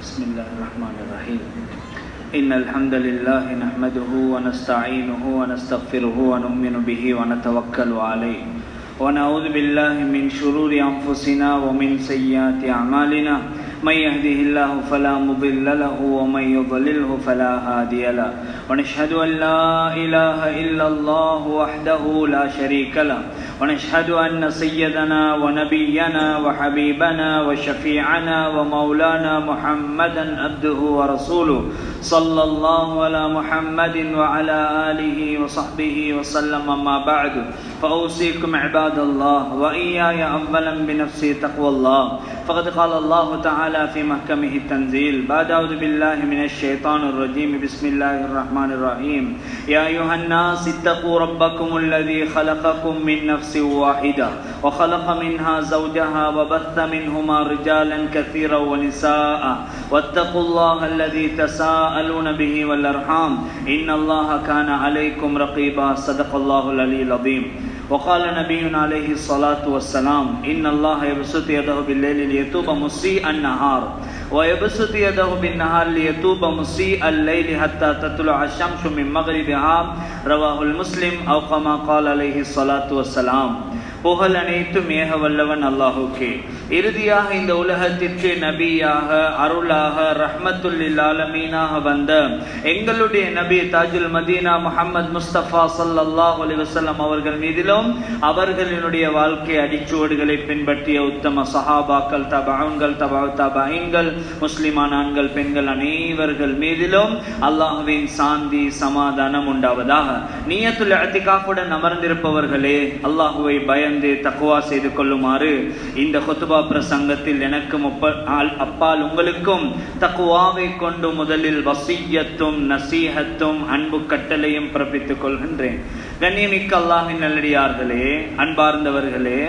بسم الله الرحمن الرحيم إن الحمد لله نحمده ونستعينه ونستغفره ونؤمن به ونتوكل عليه ونعوذ بالله من شرور أنفسنا ومن سيئات أعمالنا من يهده الله فلا مضل له ومن يضلله فلا هادي له ونشهد أن لا إله إلا الله وحده لا شريك له ونشهد أن سيدنا ونبينا وحبيبنا وشفيعنا ومولانا محمدا عبده ورسوله صلى الله على محمد وعلى آله وصحبه وسلم. أما بعد فأوصيكم عباد الله وإياي أولا بنفسي تقوى الله فقد قال الله تعالى في محكمه التنزيل بعد أعوذ بالله من الشيطان الرجيم بسم الله الرحمن الرحيم يا أيها الناس اتقوا ربكم الذي خلقكم من نفس واحدة وخلق منها زوجها وبث منهما رجالا كثيرا ونساء واتقوا الله الذي تساءلون به والأرحام إن الله كان عليكم رقيبا صدق الله العلي العظيم. وقال نبينا عليه الصلاة والسلام إن الله يبسط يده بالليل ليتوب مسيء النهار ويبسط يده بالنهار ليتوب مسيء الليل حتى تطلع الشمس من مغربها رواه المسلم أو كما قال عليه الصلاة والسلام. புகழ் அனைத்தும் ஏக வல்லவன் அல்லாஹுக்கே. இறுதியாக இந்த உலகத்திற்கு நபியாக அருளாக ரஹ்மத்துல்லில் ஆலமீனாக வந்த எங்களுடைய நபி தாஜுல் மதீனா முஹம்மது முஸ்தபா ஸல்லல்லாஹு அலைஹி வஸல்லம் அவர்கள் மீதிலும் அவர்களினுடைய வாழ்க்கை அடிச்சுவடுகளை பின்பற்றிய உத்தம சஹாபாக்கள் தபஊன்கள் தபஊ தபஈன்கள் முஸ்லிமான ஆண்கள் பெண்கள் அனைவர்கள் மீதிலும் அல்லாஹ்வின் சாந்தி சமாதானம் உண்டாவதாக. நியத்துல் இஅ்திகாஃபுடன் அமர்ந்திருப்பவர்களே, அல்லாஹ்வை பயந்து தக்வா செய்து கொள்ளுமாறு இந்த குத்பா பிரசங்கத்தில் எனக்கும் அப்பால் உங்களுக்கும் தக்வாவை கொண்டு முதலில் வசிய்யத்தும் நசீஹத்தும் அன்பு கட்டளையும் பிறப்பித்துக் கொள்கின்றேன். கண்ணியமிக்க அல்லாஹ்வின் நல்லடியார்களே, அன்பார்ந்தவர்களே,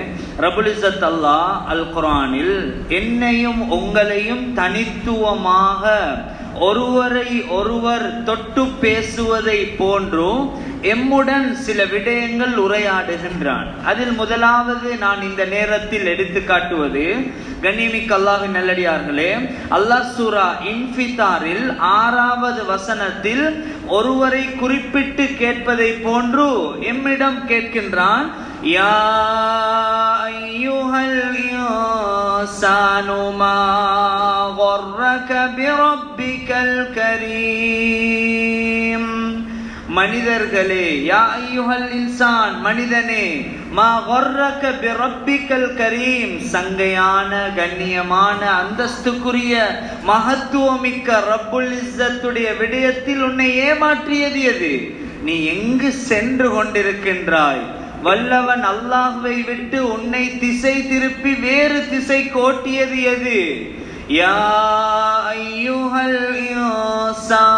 ரப்புல் இஸ்ஸத் அல்லாஹ் அல் குர்ஆனில் என்னையும் உங்களையும் தனித்துவமாக ஒருவரை ஒருவர் தொட்டு பேசுவதை போன்றும் எம்முடன் சில விடயங்கள் உரையாடுகின்றான். அதில் முதலாவது நான் இந்த நேரத்தில் எடுத்து காட்டுவது, கண்ணியமிக்க அல்லாஹ்வின் நல்லடியார்களே, அல்லாஹ் சூரா இன்ஃபிதாரில் 6வது வசனத்தில் ஒருவரை குறிப்பிட்டு கேட்பதை போன்று எம்மிடம் கேட்கின்றான். யா அய்யுஹல் இன்சானு மா கர்ரக பிரப்பிக்கல் கரீம். மனிதர்களே, யா அய்யுஹல் இன்சான், மனிதனே, மா கர்ரக பிரப்பிக்கல் கரீம், சங்கையான கண்ணியமான அந்தஸ்துக்குரிய மகத்துவமிக்க ரப்புல் இஸ்ஸத்துடைய விடயத்தில் உன்னை ஏமாற்றியது எது? நீ எங்கு சென்று கொண்டிருக்கின்றாய்? வல்லவன் அல்லாஹ்வை விட்டு உன்னை திசை திருப்பி வேறு திசை கோட்டியது எது? யா அய்யுஹல் இன்சான்,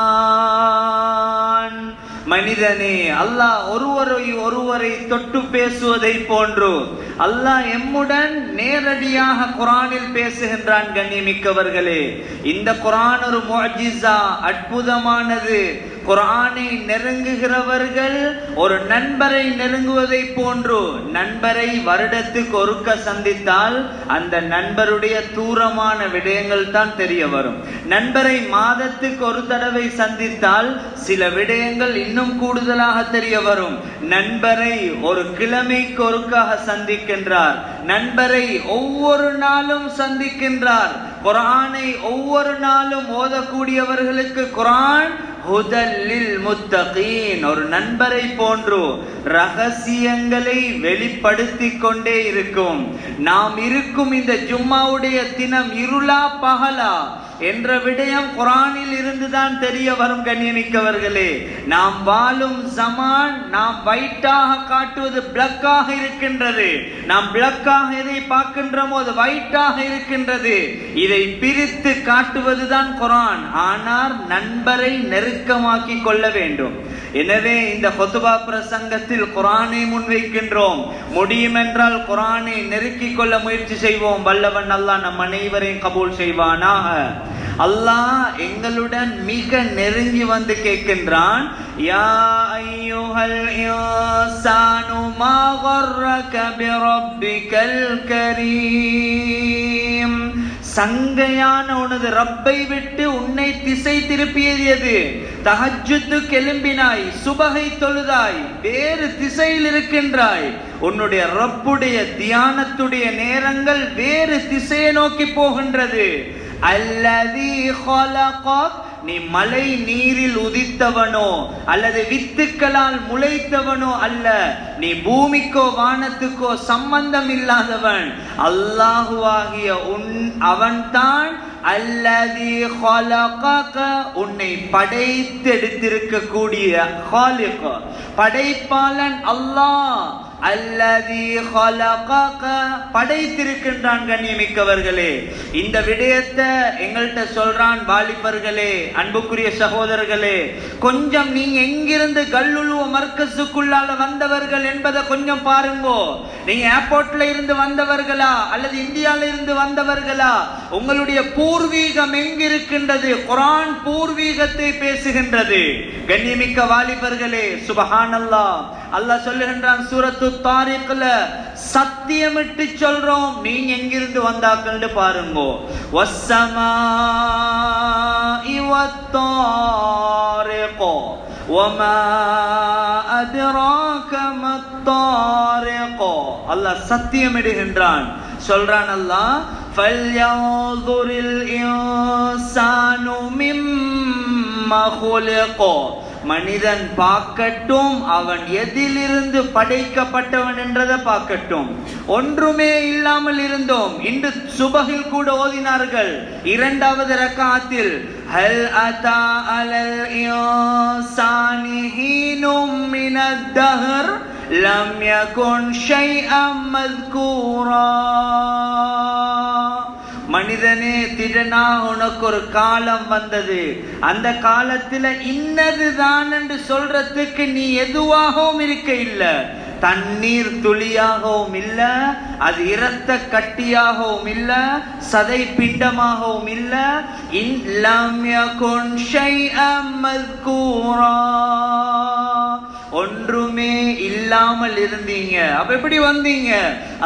மனிதனே, அல்லாஹ் ஒருவரை தொட்டு பேசுவதை போன்று அல்லாஹ் எம்முடன் நேரடியாக குர்ஆனில் பேசுகின்றான். கண்ணியமிக்கவர்களே, இந்த குர்ஆன் ஒரு முஅஜிஸா, அற்புதமானது. குர்ஆனை நெருங்குகிறவர்கள் ஒரு நண்பரை நெருங்குவதை போன்று, நண்பரை வருடத்துக்கு ஒருக்க சந்தித்தால் அந்த நண்பருடைய தூரமான விடயங்கள் தான் தெரிய வரும். நண்பரை மாதத்துக்கு ஒரு தடவை சந்தித்தால் சில விடயங்கள் இன்னும் கூடுதலாக தெரிய வரும். நண்பரை ஒரு கிழமைக்கு ஒருக்காக சந்திக்கின்றார். நண்பரை ஒவ்வொரு நாளும் சந்திக்கின்றார். குர்ஆனை ஒவ்வொரு நாளும் ஓதக்கூடியவர்களுக்கு குர்ஆன் ஹுதல்லில் முத்தகீன், ஒரு நண்பரை போன்று ரகசியங்களை வெளிப்படுத்திக் கொண்டே இருக்கும். நாம் இருக்கும் இந்த ஜும்மாவுடைய தினம் இருளா பகலா என்ற விடயம் குர்ஆனில் இருந்துதான் தெரிய வரும். கண்ணியமிக்கவர்களே, நாம் வாழும் ஜமான் நாம் வைட்டாக காட்டுவது பிளக்காக இருக்கின்றது. நாம் பிளக்காக எதை பார்க்கின்றோமோ அது வைட்டாக இருக்கின்றது. இதை பிரித்து காட்டுவதுதான் குர்ஆன். ஆனால் நண்பரை நெருக்கமாக்கி கொள்ள வேண்டும். எனவே இந்த குத்பா பிரசங்கத்தில் குர்ஆனை முன்வைக்கின்றோம். முடியும் என்றால் குர்ஆனை நெருக்கிக் கொள்ள முயற்சி செய்வோம். வல்லவன் அல்லாஹ் நம் அனைவரையும் கபூல் செய்வானாக. அல்லாஹ் எங்களுடன் மிக நெருங்கி வந்து கேட்கின்றான். யா அய்யுஹல் இன்சானு மா கர்ரக பிரப்பிக்கல் கரீம், சங்கையான உனது ரப்பை விட்டு உன்னை திசை திருப்பியது எது? தஹஜ்ஜுதுக்கு எழும்பினாய், சுபஹை தொழுதாய், வேறு திசையில் இருக்கின்றாய். உன்னுடைய ரப்புடைய தியானத்துடைய நேரங்கள் வேறு திசையை நோக்கி போகின்றது. அல்லதி ஹலகக், நீ மழை நீரில் உதித்தவனோ அல்லது வித்துக்களால் முளைத்தவனோ அல்ல. நீ பூமிக்கோ வானத்துக்கோ சம்பந்தம் இல்லாதவன். அல்லாஹுவாகிய அவன்தான் அல்லதி ஹலகக, உன்னை படைத்தெடுத்திருக்கக்கூடிய ஹாலிக், படைப்பாளன் அல்லாஹ். அல்லதி ஹலகக, படைத்திருக்கின்றான். கண்ணியமிக்கவர்களே, இந்த விடயத்தை எங்கள்கிட்ட சொல்றான். வாலிபர்களே, அன்புக்குரிய சகோதரர்களே, கொஞ்சம் நீங்க எங்கிருந்து கல்லுலுவ மர்கஸுக்குள்ளால வந்தவர்கள் என்பதை கொஞ்சம் பாருங்கோ. நீங்க ஏர்போர்ட்ல இருந்து வந்தவர்களா அல்லது இந்தியால இருந்து வந்தவர்களா? உங்களுடைய பூர்வீகம் எங்கிருக்கின்றது? குர்ஆன் பூர்வீகத்தை பேசுகின்றது. கண்ணியமிக்க வாலிபர்களே, சுப்ஹானல்லாஹ், அல்லாஹ் சொல்லுகின்றான் சூரத்து தாரிக்ல, சத்தியமிட்டு சொல்றோம், நீங்க எங்கிருந்து வந்தாக்கள்னு பாருங்கோ. வஸ்ஸமாஇ வத்தாரிக் வமா அத்ராக மத்தாரிக். அல்லாஹ் சத்தியமிடுகின்றான். சொல்றான் அல்லாஹ், ஃபல்யன்துரில் இன்சானு மிம்மா குலிக, மனிதன் பார்க்கட்டும் அவன் எதிலிருந்து படைக்கப்பட்டவன் என்றதை பார்க்கட்டும். ஒன்றுமே இல்லாமல் இருந்தோம். இன்று சுபஹில் கூட ஓதினார்கள் இரண்டாவது ரக்காத்தில், ஹல் அதா அலல் இன்சானி ஹீனும் மினத் தஹர் லம் யகுன் ஷைஅம் மذ்கூரா. மனிதனே, திடனா உனக்கு ஒரு காலம் வந்தது. அந்த காலத்துல இன்னதுதான் என்று சொல்றதுக்கு நீ எதுவாகவும் இருக்க இல்ல. தண்ணீர் துளியாகவும் இல்ல, அது இரத்த கட்டியாகவும் இல்ல, சதை பிண்டமாகவும் இல்ல. லம் யகுன் ஷைஅம் மذ்கூரா, ஒன்றுமே இல்லாமல் இருந்தீங்க. அப்ப எப்படி வந்தீங்க?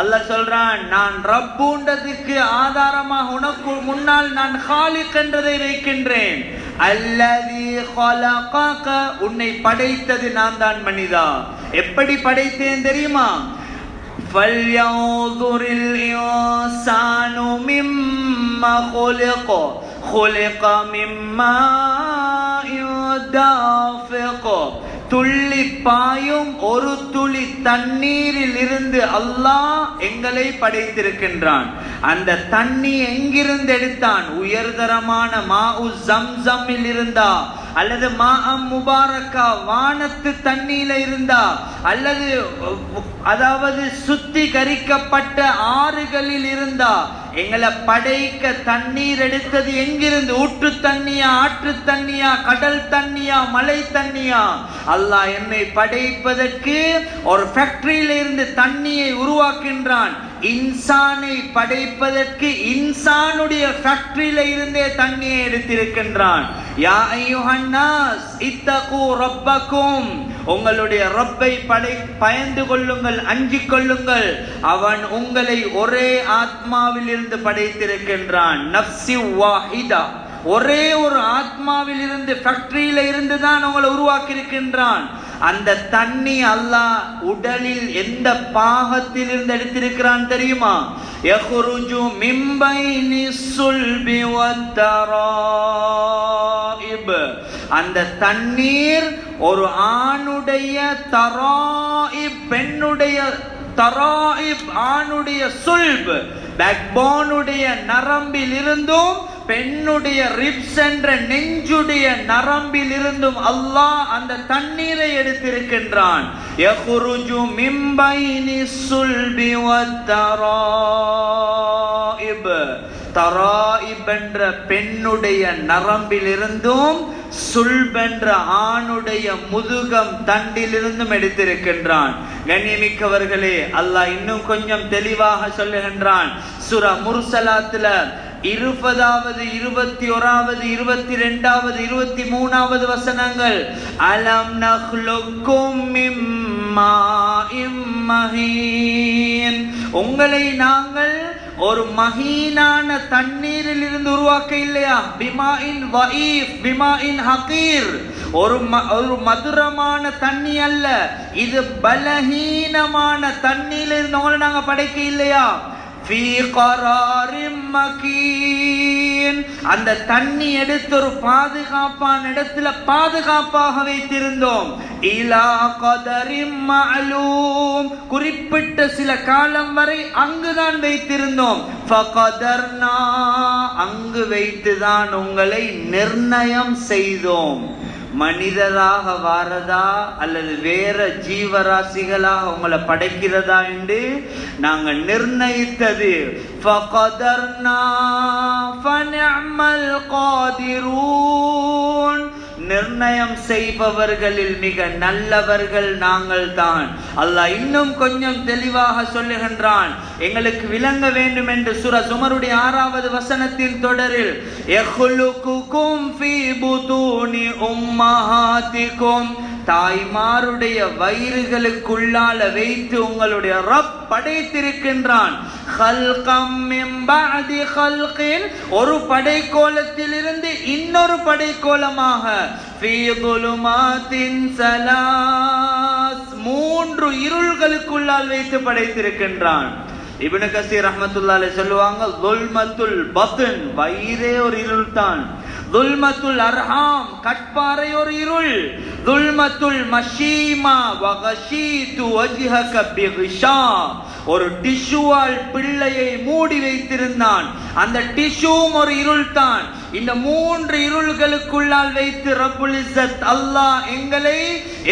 அல்லாஹ் சொல்றான், நான் ரப்புன்றதுக்கு ஆதாரமாக உனக்கு முன்னால் நான் காலிக் என்றதை வைக்கின்றேன். அல்லதி ஹலகக, உன்னை படைத்தது நான் தான் மனிதா. எப்படி படைத்தேன் தெரியுமா? ஃபல்யன்துரில் இன்சானு மிம்மா குலிக குலிக மிம்மா யுதாஃபிக, துள்ளி பாயும் ஒரு துளி தண்ணீரில் இருந்து அல்லாஹ் எங்களை படைத்திருக்கின்றான். அந்த தண்ணி எங்கிருந்து எடுத்தான்? உயர்தரமான மாஉ ஜம்ஸம்மில் இருந்தா, அல்லது மாஅம் முபாரக்கா வானத்து தண்ணீல இருந்தா, அல்லது அதாவது சுத்திகரிக்கப்பட்ட ஆறுகளில் இருந்தா, எங்களை படைக்க தண்ணீர் எடுத்தது எங்கிருந்து? ஊற்று தண்ணியா, ஆற்று தண்ணியா, கடல் தண்ணியா, மலை தண்ணியா? அல்லாஹ் என்னை படைப்பதற்கு ஒரு ஃபேக்டரியில இருந்து தண்ணியை உருவாக்கின்றான். இன்சானை படைப்பதற்கு இன்சானுடைய ஃபேக்டரியில இருந்தே தண்ணியை எடுத்திருக்கின்றான். யா அய்யுஹன் நாஸ் இத்தகு ரப்பக்கும், உங்களுடைய ரப்பை பயந்து கொள்ளுங்கள், அஞ்சிக் கொள்ளுங்கள். அவன் உங்களை ஒரே ஆத்மாவில் இருந்து படைத்திருக்கின்றான். நஃப்ஸி வாஹிதா, ஒரே ஒரு ஆத்மாவில் இருந்து ஃபேக்டரியில இருந்து தான் உங்களை உருவாக்கி இருக்கின்றான். அந்த தண்ணி அல்லாஹ் உடலில் எந்த பாகத்தில் இருந்து எடுத்திருக்கிறான் தெரியுமா? யஹ்ருஜு மின் பைனி ஸுல்பி வத்தராயிப், அந்த தண்ணீர் ஒரு ஆணுடைய தராயிப், பெண்ணுடைய தராயிப், ஆணுடைய சுல்ப் பேக்போனுடைய நரம்பில் இருந்தும் பெண்ணுடைய ரிப்ஸ் என்ற நெஞ்சுடைய நரம்பில் இருந்தும் அல்லாஹ் அந்த தண்ணீரை எடுத்திருக்கின்றான். யஹ்ருஜு மின் பைனி ஸுல்பி வத்தராயிப், தராயிப் என்ற பெண்ணுடைய நரம்பில் இருந்தும் சுல்ப் என்ற ஆணுடைய முதுகம் தண்டிலிருந்தும் எடுத்திருக்கின்றான். கண்ணியமிக்கவர்களே, அல்லாஹ் இன்னும் கொஞ்சம் தெளிவாக சொல்லுகின்றான். சூரா முர்சலாத்துல 20வது 21வது 22வது 23வது வசனங்கள், அலம் நஹ்லுக்கும் மின் மாஇம் மஹீன், உங்களை நாங்கள் ஒரு மஹீனான தண்ணீரில் இருந்து உருவாக்க இல்லையா? பிமாஇன் வஈஃப் பிமாஇன் ஹகீர், ஒரு மதுரமான தண்ணி அல்ல, இது பலஹீனமான தண்ணீரில் இருந்து உங்களை நாங்க படைக்க இல்லையா? ஃபீ கராரிம் மகீன், அந்த தண்ணி எடுத்து ஒரு பாதுகாப்பான இடத்துல பாதுகாப்பாக வைத்திருந்தோம். இலா கதரிம் மஅலூம், குறிப்பிட்ட சில காலம் வரை அங்குதான் வைத்திருந்தோம். ஃபகதர்னா, அங்கு வைத்துதான் உங்களை நிர்ணயம் செய்தோம். மனிதராக வாரதா அல்லது வேற ஜீவராசிகளாக உங்களை படைக்கிறதா என்று நாங்கள் நிர்ணயித்தது. ஃபகதர்னா ஃபனிஅமல் காதிரூன், நிர்ணயம் செய்பவர்களில் மிக நல்லவர்கள் நாங்கள் தான். அல்லாஹ் இன்னும் கொஞ்சம் தெளிவாக சொல்லுகின்றான், எங்களுக்கு விளங்க வேண்டும் என்று. சூரா சுமருடைய 6வது வசனத்தின் தொடரில் யஹ்லுகுகும் ஃபீ புதூனி உம்மஹாதிகும், தாய்மாருடைய வயிறுகளுக்குள்ளால வைத்து உங்களுடைய ரப் படைத்திருக்கின்றான். ஹல்கம் மின் பஅதி ஹல்கின், ஒரு படைக்கோலத்தில் இருந்து இன்னொரு படைக்கோலமாக. ஃபீ துலுமாத்தின் ஸலாஸ், 3 இருள்களுக்குள்ளால் வைத்து படைத்திருக்கின்றான். இப்னு கஸீர் ரஹ்மத்துல்லாஹி அலைஹி சொல்லுவாங்க, ظுல்மத்துல் பத்ன், வயிறே ஒரு இருள் தான். ظுல்மத்துல் அர்ஹாம், கட்பாறை ஒரு இருள். ظுல்மத்துல் மஷீமா வகஷீது வஜ்ஹக பிகிஷா, ஒரு டிஷ்யூவால் பிள்ளையை மூடி வைத்திருந்தான், அந்த டிஷ்யூவும் ஒரு இருள் தான். இந்த 3 இருள்களுக்குள்ளால் வைத்து ரப்புல் இஸ்ஸத் அல்லாஹ் எங்களை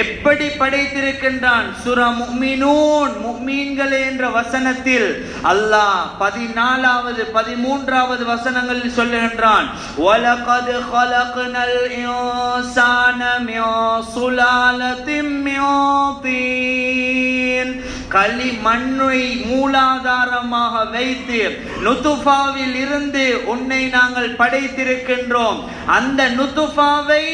எப்படி படைத்திருக்கின்றான். சூரா முஃமினூன், முஃமின்களே என்ற வசனத்தில் அல்லாஹ் 14வது 13வது வசனங்களில் சொல்லுகின்றான், வலகத் خلقنال إنسان من سلالة من طين, களி மண்ணை மூலாதாரமாக வைத்து நுதுஃபாவில் இருந்து உன்னை நாங்கள் படைத்திருக்கின்றோம். அந்த நுதுஃபாவை,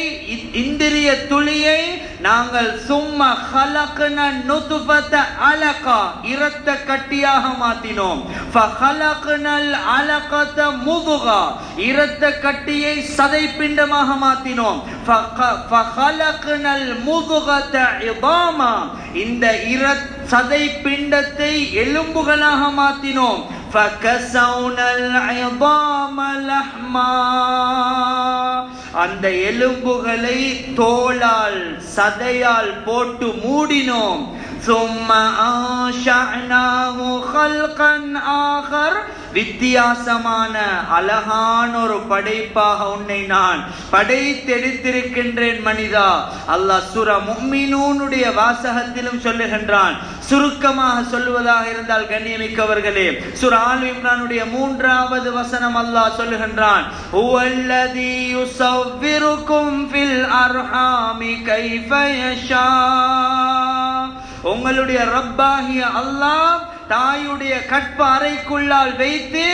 இந்திரிய துளியை நாங்கள் சும்மா خلقنا النطفة علقة, இரத்த கட்டியாக மாற்றினோம். فخلقنا العلقة مضغة, இரத்த கட்டியை சதை பிண்டமாக மாற்றினோம். فخلقنا المضغة عظاما, இந்த சதை பிண்டத்தை எலும்புகளாக மாற்றினோம். فكسونا العظام لحما, அந்த எலும்புகளை தோலால் சதையால் போட்டு மூடினோம். ثم أنشأناه خلقا آخر, வித்தியாசமான அழகான ஒரு படைப்பாக உன்னை நான் படைத்தெடுத்திருக்கின்றேன் மனிதா. அல்லாஹ் சூரா முஃமினூனுடைய வாசகத்திலும் சொல்லுகின்றான். சுருக்கமாக சொல்லுவதாக இருந்தால் கண்ணியமிக்கவர்களே, சூரா ஆல் இம்ரானுடைய 3வது வசனம் அல்லாஹ் சொல்லுகின்றான், ஹுவல்லதீ யுஸவ்விருக்கும் ஃபில் அர்ஹாமி கைஃப யஷா, உங்களுடைய ரப்பாகிய அல்லாஹ் தாயுடைய கற்ப அறைக்குள்ளால் வைத்து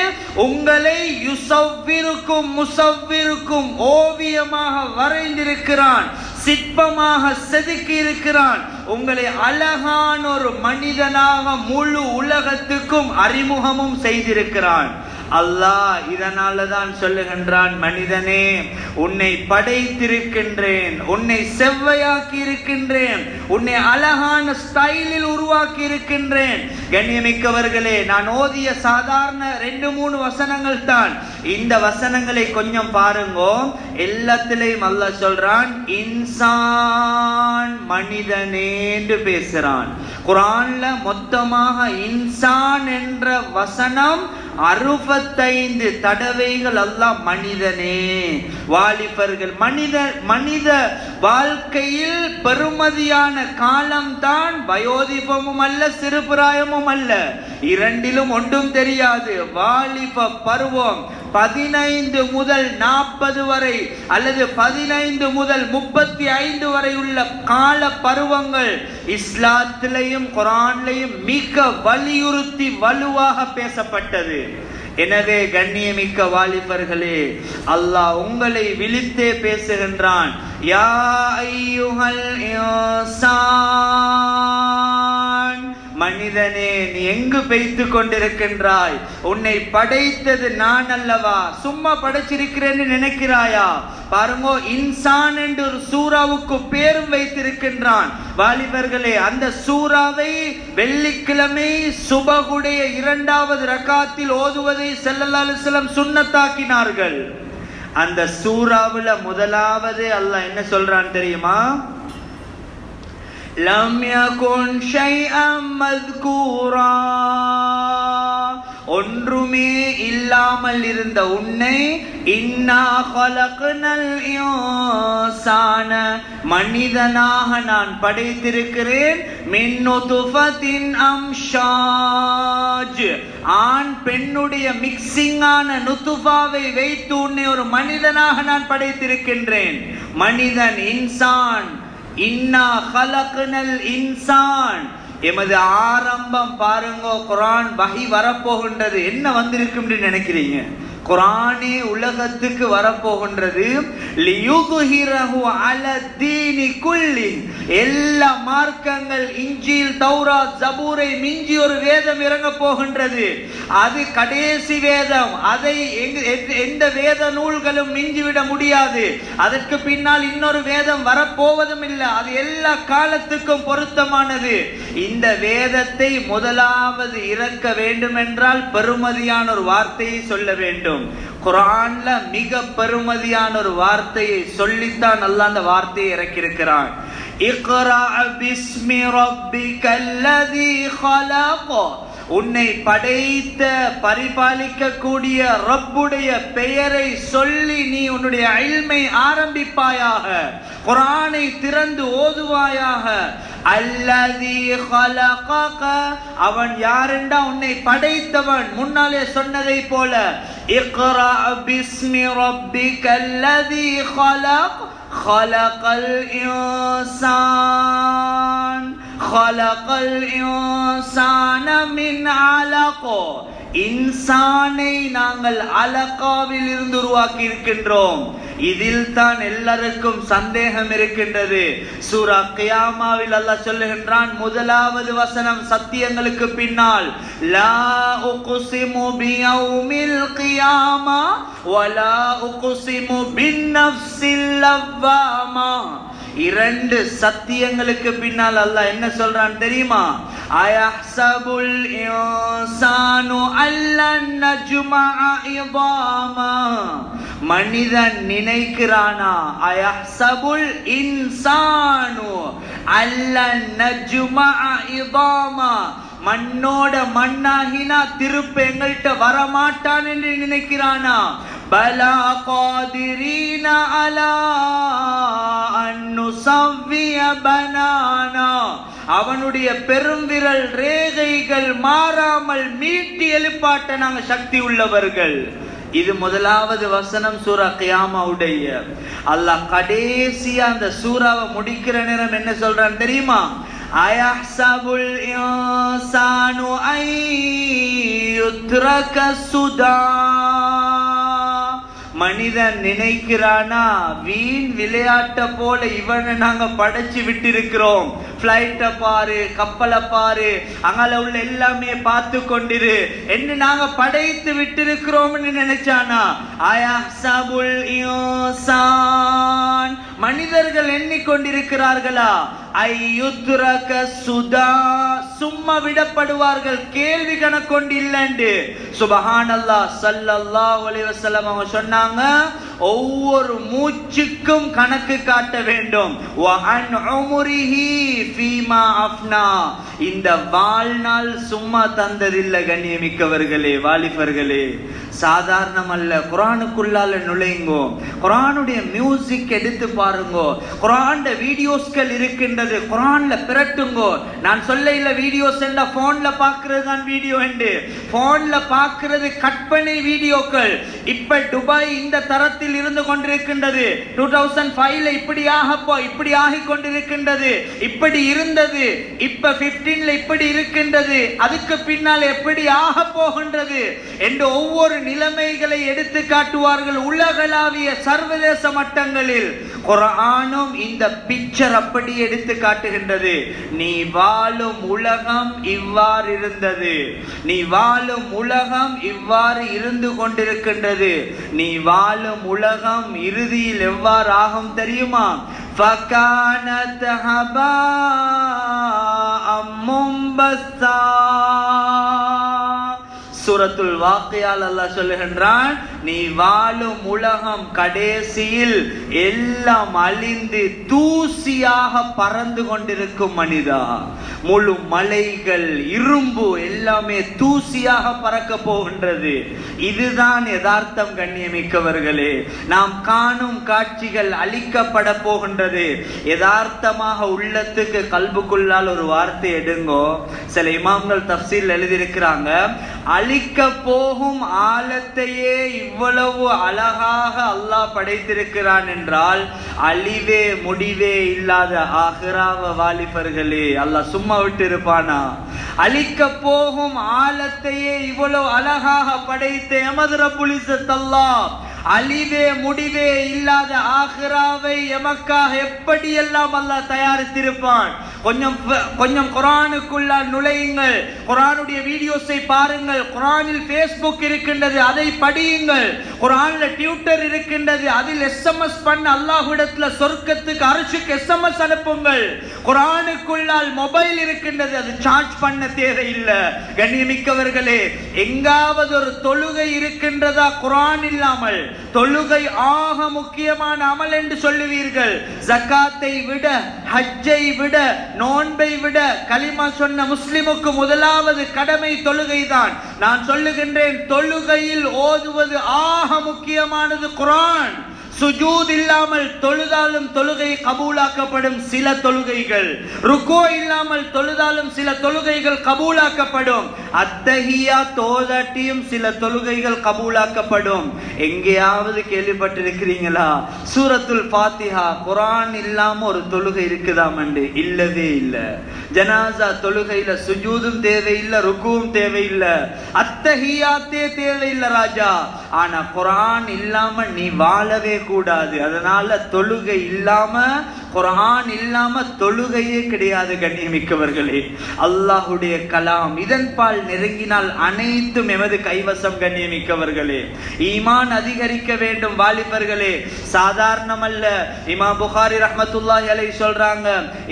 உங்களை யுஸவ்விருக்கும் முஸவ்விருக்கும் ஓவியமாக வரைந்திருக்கிறான், சிற்பமாக செதுக்கி இருக்கிறான். உங்களை அழகான ஒரு மனிதனாக முழு உலகத்துக்கும் அறிமுகமும் செய்திருக்கிறான். அல்லாஹ் இதனாலதான் சொல்லுகின்றான், மனிதனே உன்னை படைத்திருக்கின்றேன், உன்னை செவ்வையாக்கி இருக்கின்றேன், உன்னை அழகான ஸ்டைலில் உருவாக்கி இருக்கின்றேன். கண்ணியமிக்கவர்களே, நான் ஓதிய சாதாரண 2-3 வசனங்கள் தான். இந்த வசனங்களை கொஞ்சம் பாருங்க. எல்லாத்திலையும் அல்லாஹ் சொல்றான் இன்சான், மனிதனே என்று பேசுறான். குர்ஆன்ல மொத்தமாக இன்சான் என்ற வசனம் 65 தடவைகள் அல்லாஹ் மனிதனே, வாலிபர்கள், மனித வாழ்க்கையில் பெருமதியான காலம் தான் வயோதிபமும் அல்ல, சிறுபிராயமும் அல்ல, இரண்டிலும் ஒன்றும் தெரியாது. வாலிப பருவம் 15 முதல் 40 வரை அல்லது 15 முதல் 35 வரை உள்ள கால பருவங்கள் இஸ்லாத்திலையும் குர்ஆன்லையும் மிக வலியுறுத்தி வலுவாக பேசப்பட்டது. எனவே கண்ணியமிக்க வாலிபர்களே, அல்லாஹ் உங்களை விழித்தே பேசுகின்றான். யா அய்யுஹல் இன்சான், மனிதனே நீ எங்கு பெய்து கொண்டிருக்கின்றாய்? உன்னை படைத்தது நான் அல்லவா? சும்மா படைச்சிருக்கிறேன்னு நினைக்கிறாயா? பாருங்க, இன்சான் என்று ஒரு சூறாவுக்கு பேரும் வைத்திருக்கின்றான். வாலிபர்களே, அந்த சூறாவை வெள்ளிக்கிழமை சுபகுடைய 2வது ரக்காத்தில் ஓதுவதை ஸல்லல்லாஹு அலைஹி வஸல்லம் சுன்னத்தாக்கினார்கள். அந்த சூறாவுல முதலாவது அல்லாஹ் என்ன சொல்றான் தெரியுமா? லம் யகுன் ஷைஅம் மذ்கூரா, ஒன்றுமே இல்லாமல் இருந்த உன்னை இன்னா கலக்னல் இன்சான, மனிதனாக நான் படைத்திருக்கிறேன். மின் நுத்ஃபத்தின் அம்ஷாஜ், ஆண் பெண்ணுடைய மிக்சிங்கான நுத்ஃபாவை வைத்து உன்னை ஒரு மனிதனாக நான் படைத்திருக்கின்றேன். மனிதன், இன்சான். இன்னா கலக்னல் இன்சான், எமது ஆரம்பம் பாருங்க. குர்ஆன் வஹி வரப்போகின்றது. என்ன வந்திருக்கும் நினைக்கிறீங்க? குர்ஆனே உலகத்துக்கு வரப்போகின்றது. லியுத்ஹிரஹு அலத்தீனி குல்லி, எல்லா மார்க்கங்கள், இன்ஜீல், தௌராத், ஜபூரை மிஞ்சி ஒரு வேதம் இறங்க போகின்றது. அது கடைசி வேதம். அதை எந்த வேத நூல்களும் மிஞ்சிவிட முடியாது. அதற்கு பின்னால் இன்னொரு வேதம் வரப்போவதும் இல்லை. அது எல்லா காலத்துக்கும் பொருத்தமானது. இந்த வேதத்தை முதலாவது இறக்க வேண்டும் என்றால் பெருமதியான ஒரு வார்த்தையை சொல்ல வேண்டும். குர்ஆன்ல மிக பெருமதியான ஒரு வார்த்தையை சொல்லித்தான் அல்லாஹ் அந்த வார்த்தையை இறக்கியிருக்கிறான். இக்ரா பிஸ்மி ரப்பிக்கல்லதீ கலக, உன்னை படைத்த பரிபாலிக்க கூடிய ரப்புடைய பெயரை சொல்லி நீ உன்னுடைய இல்மை ஆரம்பிப்பாயாக, குர்ஆனை திறந்து ஓதுவாயாக. அல்லதீ கலகக, அவன் யாரென்றா உன்னை படைத்தவன். முன்னாலே சொன்னதை போல இக்ரா பிஸ்மி ரப்பிக்கல்லதீ கலக கலகல் இன்சான் கலகல் இன்சான மின் அலக, இன்சானை நாங்கள் அலகாவில் இருந்து உருவாக்கி இருக்கின்றோம். இதில் தான் எல்லாருக்கும் சந்தேகம் இருக்கின்றது. சூரா கியாமாவில் அல்லாஹ் சொல்லுகின்றான், முதலாவது வசனம் சத்தியங்களுக்கு பின்னால், லா உக்ஸிமு பியௌமில் கியாமா வலா உக்ஸிமு பின்னஃப்ஸில் லவ்வாமா. 2 சத்தியங்களுக்கு பின்னால் அல்லாஹ் என்ன சொல்றான் தெரியுமா? அயஹ்சபுல் இன்சானு அல்லன் நஜ்மஅ இதாமா, மனிதன் நினைக்கிறானா? அயஹ்சபுல் இன்சானு அல்லன் நஜ்மஅ இதாமா, மண்ணோட மண்ணாகினா திருப்ப எங்கள்கிட்ட வரமாட்டான் என்று நினைக்கிறானா? பலா காதிரீன அலா அன்னுஸவ்விய பனானா, அவனுடைய பெரும்விரல் ரேகைகள் மாறாமல் மீட்டி எழுப்பாட்ட நாங்க சக்தி உள்ளவர்கள். இது முதலாவது வசனம் சூரா கியாமாவுடைய. அல்லாஹ் கடைசியா அந்த சூறாவை முடிக்கிற நேரம் என்ன சொல்றான் தெரியுமா? அயஹ்சபுல் இன்சானு ஐ யுத்ரக சுதா, மனிதன் நினைக்கிறானா வீண் விளையாட்ட போல இவனை நாங்க படைச்சு விட்டிருக்கிறோம். பிளைட்ட பாரு, கப்பலை பாரு, அங்கால உள்ள எல்லாமே பார்த்து கொண்டிரு என்று நாங்க படைத்து விட்டிருக்கிறோம்னு நினைச்சானா? அயஹ்சபுல் இன்சான், மனிதர்கள் எண்ணிக்கொண்டிருக்கிறார்களா? ஐயுத்ரக சுதா, சும்மா விடப்படுவார்கள், கேள்வி கணக்கொண்டு இல்லைண்டு. சுபஹானல்லாஹ், ஸல்லல்லாஹு அலைஹி வஸல்லம் அவங்க சொன்னாங்க, ஒவ்வொரு மூச்சுக்கும் கணக்கு காட்ட வேண்டும். வ அன் உம்ரிஹி ஃபீமா அஃப்னா, இந்த வாழ்நாள் சும்மா தந்ததில்லை. கண்ணியமிக்கவர்களே, வாலிபர்களே, சாதாரணமல்ல. குர்ஆனுக்குள்ளால நுழைங்கோ, குர்ஆனுடைய மியூசிக் எடுத்து பாருங்கோ, குர்ஆன்ல வீடியோஸ்கள் இருக்கின்றது, குர்ஆன்ல பிரட்டுங்கோ. நான் சொல்ல இல்ல வீடியோஸ் என்ற போன்ல பாக்குறது தான் வீடியோ என்று. போன்ல பாக்குறது கற்பனை வீடியோக்கள். இப்ப துபாய் இந்த தரத்தில் இருந்து கொண்டிருக்கின்றது. 2005ல இப்படி ஆகி கொண்டிருக்கின்றது, இப்படி இருந்தது. இப்ப 15ல இப்படி இருக்கின்றது, அதுக்கு பின்னால் எப்படி ஆக போகின்றது என்று ஒவ்வொரு நிலைமைகளை எடுத்து காட்டுவார்கள். உலகளாவிய சர்வதேச மட்டங்களில் குர்ஆனும் இந்த பிக்சர் அப்படி எடுத்து காட்டுகின்றது. நீ வாழும் உலகம் இவ்வாறு இருந்தது, நீ வாழும் உலகம் இவ்வாறு இருந்து கொண்டிருக்கின்றது. நீ வாழும் உலகம் இறுதியில் எவ்வாறு ஆகும் தெரியுமா? فَكَانَتْ هَبَاءً مُنبَثًّا. சூரத்துல் வாக்கியால் அல்லாஹ் சொல்லுகின்றான், நீ வாழும் உலகம் கடைசியில் எல்லாம் அழிந்து தூசியாக பறந்து கொண்டிருக்கும் மனிதா. முழு மலைகள், இரும்பு எல்லாமே தூசியாக பறக்க போகின்றது. இதுதான் யதார்த்தம் கண்ணியமிக்கவர்களே. நாம் காணும் காட்சிகள் அழிக்கப்பட போகின்றது. யதார்த்தமாக உள்ளத்துக்கு கல்புக்குள்ளால் ஒரு வார்த்தை எடுங்கோ. சில இமாம்கள் தஃப்சீல் எழுதியிருக்கிறாங்க, அழிக்க போகும் ஆழத்தையே இவ்வளவு அழகாக அல்லாஹ் படைத்திருக்கிறான் என்றால் அழிவே முடிவே இல்லாத ஆகிராவ வாலிபர்களே, அல்லாஹ் சும்மா விட்டு இருப்பானா? அழிக்க போகும் ஆழத்தையே இவ்வளவு அழகாக படைத்த எமது ரப்புல் இஸ்ஸத் அல்லாஹ் அழிவே முடிவே இல்லாத ஆகிராவை எமக்காக எப்படியெல்லாம் அல்லாஹ் தயாரித்திருப்பான். கொஞ்சம் குர்ஆனுக்குள்ள நுழையுங்கள், குர்ஆனுடைய வீடியோஸை பாருங்கள். குர்ஆனில் ஃபேஸ்புக் இருக்கின்றது, அதை படியுங்கள். குர்ஆன்ல ட்விட்டர் இருக்கின்றது, அதில் SMS பண்ண அல்லாஹ்விடத்துல சொர்க்கத்துக்கு அர்ஷுக்கு SMS அனுப்புங்கள். குர்ஆனுக்குள்ளால் மொபைல் இருக்கின்றது, அது சார்ஜ் பண்ண தேவையில்லை. கண்ணியமிக்கவர்களே, எங்காவது ஒரு தொழுகை இருக்கின்றதா குர்ஆன் இல்லாமல்? தொழுகை ஆக முக்கியமான அமல் என்று சொல்லுவீர்கள். ஜகாத்தை விட, ஹஜ்ஜை விட, நோன்பை விட கலிமா சொன்ன முஸ்லிமுக்கு முதலாவது கடமை தொழுகைதான். நான் சொல்லுகின்றேன், தொழுகையில் ஓதுவது ஆக முக்கியமானது குர்ஆன். சுஜூத் இல்லாமல் தொழுதாலும் தொழுகை கபூலாக்கப்படும் சில தொழுகைகள், ருக்கூ இல்லாமல் தொழுதாலும் சில தொழுகைகள் கபூலாக்கப்படும், அத்தஹியா தோதாட்டியும் சில தொழுகைகள் கபூலாக்கப்படும். எங்கேயாவது கேள்விப்பட்டிருக்கிறீங்களா சூரத்துல் ஃபாத்திஹா குர்ஆன் இல்லாம ஒரு தொழுகை இருக்குதாமண்டு? இல்லவே இல்லை. ஜனாசா தொழுகையில சுஜூதும் தேவையில்லை, ருக்கூவும் தேவையில்லை, அத்தஹியாத்தே தேவையில்லை ராஜா. ஆனா குர்ஆன் இல்லாம நீ வாழவே கூடாது. அதனால தொழுகை இல்லாம, குர்ஆன் இல்லாம தொழுகையே கிடையாது. கண்ணியமிக்கவர்களே, அல்லாஹ்வுடைய கலாம் இதன் பால் நெருங்கினால் அனைத்தும் எமது கைவசம். கண்ணியமிக்கவர்களே, ஈமான் அதிகரிக்க வேண்டும் வாலிபர்களே, சாதாரணமல்ல. இமாம் புகாரி ரஹ்மத்துல்லாஹி அலைஹி சொல்றாங்க,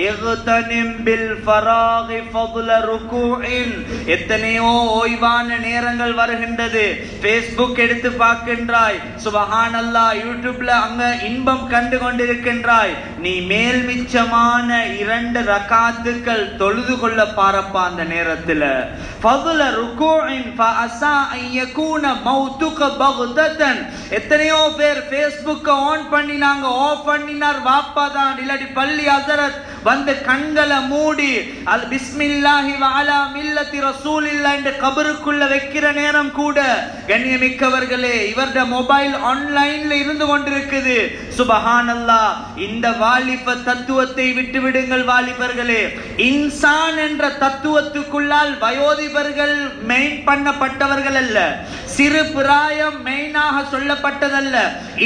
இக்தனிம் பில் ஃபராகி ஃபضل ருகூஇன். எத்தனையோ ஓய்வான நேரங்கள் வருகின்றது. ஃபேஸ்புக் எடுத்து பார்க்கின்றாய், சுப்ஹானல்லாஹ், யூடியூப்ல அங்க இன்பம் கண்டு கொண்டிருக்கின்றாய். நீ மேல் மிச்சமான 2 ரகாத்துக்கள் தொழுது கொள்ள பாரப்பா. அந்த நேரத்துல ஃபضل ருகூஇன் ஃபஅஸா அன் யகூன மௌதுக பக்ததன். எத்தனையோ பேர் ஃபேஸ்புக்க ஆன் பண்ணினாங்க, ஆஃப் பண்ணினார் வாப்பா தான், இல்லாட்டி பள்ளி ஹஸரத் வந்து கண்களை மூடி அல் பிஸ்மில்லாஹி வ அலா மில்லத்தி ரசூலில்லாஹ் என்று கபருக்குள்ள வைக்கிற நேரம் கூட கண்ணியமிக்கவர்களே இவருடைய மொபைல் ஆன்லைன்ல இருந்து கொண்டிருக்குது. சுப்ஹானல்லாஹ். இந்த வாலிப தத்துவத்தை விட்டு விடுங்கள் வாலிபர்களே. இன்சான் என்ற தத்துவத்துக்குள்ளால் வயோதிபர்கள் மெயின் பண்ணப்பட்டவர்கள் அல்ல, சிறு பிராயம் மெயினாக சொல்லப்பட்டதல்ல.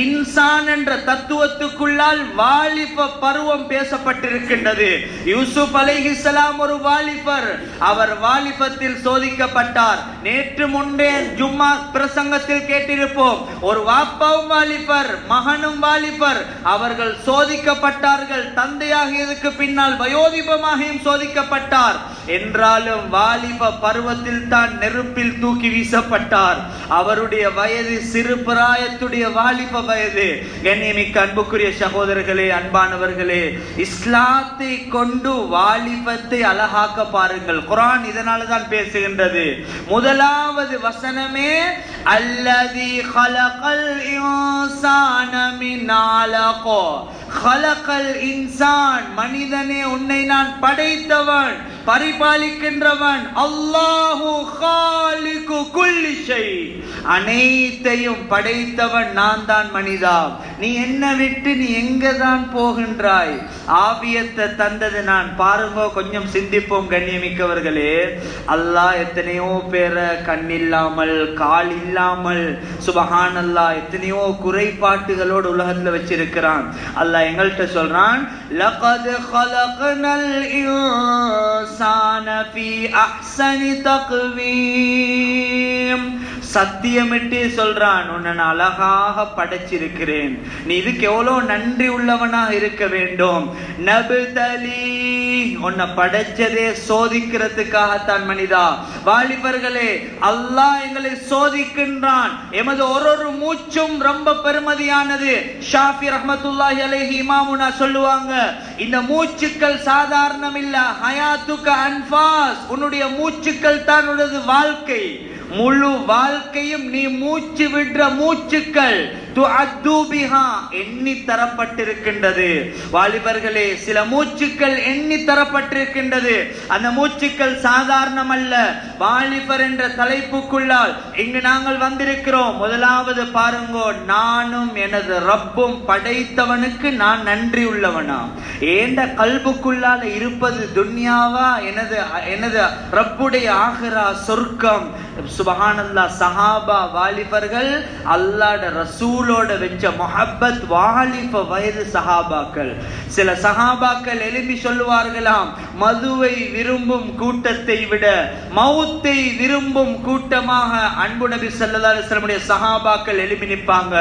இன்சான் என்ற தத்துவத்துக்குள்ளால் வாலிப பருவம் பேசப்பட்டிருக்கின்றது. யூசுப் அலைஹிஸ்ஸலாம் ஒரு வாலிபர், அவர் வாலிபத்தில் சோதிக்கப்பட்டார். நேற்று முன்னே ஜும்மா பிரசங்கத்தில் கேட்டிருப்போம், ஒரு வாப்பாவும் வாலிபர், மகனும் வாலிபர், அவர்கள் சோதிக்கப்பட்டார்கள். தந்தையாகியதுக்கு பின்னால் வயோதிபமாகியும் சோதிக்கப்பட்டார். என்றாலும் வாலிப பருவத்தில் தான் நெருப்பில் தூக்கி வீசப்பட்டார். அவருடைய வயது சிறு பிராயத்துடைய வாலிப வயது. கண்ணியமிக்க அன்புக்குரிய சகோதரர்களே, அன்பானவர்களே, இஸ்லாத்தை கொண்டு வாலிபத்தை அழகாக்க பாருங்கள். குர்ஆன் இதனால தான் பேசுகின்றது. முதலாவது வசனமே அல்லதி خلقல் இன்சான மின் அலக. خلقல் இன்சான், மனிதனே உன்னை நான் படைத்தவன், பரிபாலிக்கின்றவன். அல்லாஹு காலிகு குல்லி ஷை, அனைத்தையும் படைத்தவன் நான் தான் மனிதா. நீ என்ன விட்டு நீ எங்கதான் போகின்றாய்? ஆபியத்தை தந்தது நான். பாருங்க, கொஞ்சம் சிந்திப்போம் கண்ணியமிக்கவர்களே. அல்லாஹ் எத்தனையோ பேரை கண்ணில்லாமல் கால் இல்லாமல் சுபஹானல்லாஹ் எத்தனையோ குறைபாட்டுகளோடு உலகத்துல வச்சிருக்கிறான். அல்லாஹ் எங்கள்கிட்ட சொல்றான், லகத் خلقنال இன்சான ஃபீ அஹ்ஸனி தக்வீம். சத்தியமிட்டு சொல்றான், உன்னை நான் அழகாக படைச்சிருக்கிறேன், நீ இதுக்கு எவ்வளவு நன்றி உள்ளவனாக இருக்க வேண்டும். நபுதலி, உன்னை படைச்சதே சோதிக்கிறதுக்காகத்தான் மனிதா. வாலிபர்களே, அல்லாஹ் எங்களை சோதிக்கின்றான். எமது ஒரு மூச்சும் ரொம்ப பெருமதியானது. ஷாஃபி ரஹ்மத்துல்லாஹி அலைஹி இமாமுனா சொல்லுவாங்க, இந்த மூச்சுக்கள் சாதாரணம் இல்ல. ஹயாத்துக அன்ஃபாஸ், உன்னுடைய மூச்சுக்கள் தான் உனது வாழ்க்கை. முழு வாழ்க்கையும் நீ மூச்சு விடுற மூச்சுக்கள் எண்ணி தரப்பட்டிருக்கின்றது. வாலிபர்களே, சில மூச்சுக்கள் எண்ணி தரப்பட்டிருக்கின்றது. அந்த மூச்சுக்கள் சாதாரணம் அல்ல. வாலிபர் என்ற தலைப்புக்குள்ளால் இங்கு நாங்கள் வந்திருக்கிறோம். முதலாவது பாருங்கோ, நானும் எனது ரப்பும் படைத்தவனுக்கு நான் நன்றி உள்ளவனா? ஏண்ட கல்புக்குள்ளால இருப்பது துன்யாவா, எனது ரப்புடைய ஆகிரா சொர்க்கம்? சுபஹானல்லாஹ். சஹாபா வாலிபர்கள் அல்லாஹ்ட ரசூலோட வெச்ச முஹப்பத் வாலிப வயது சஹாபாக்கள். சில சஹாபாக்கள் எழுப்பி சொல்லுவார்களாம், மதுவை விரும்பும் கூட்டத்தை விட மௌத்தை விரும்பும் கூட்டமாக அன்பு நபி ஸல்லல்லாஹு அலைஹி வஸல்லம் சஹாபாக்கள் எழுப்பி நிற்பாங்க.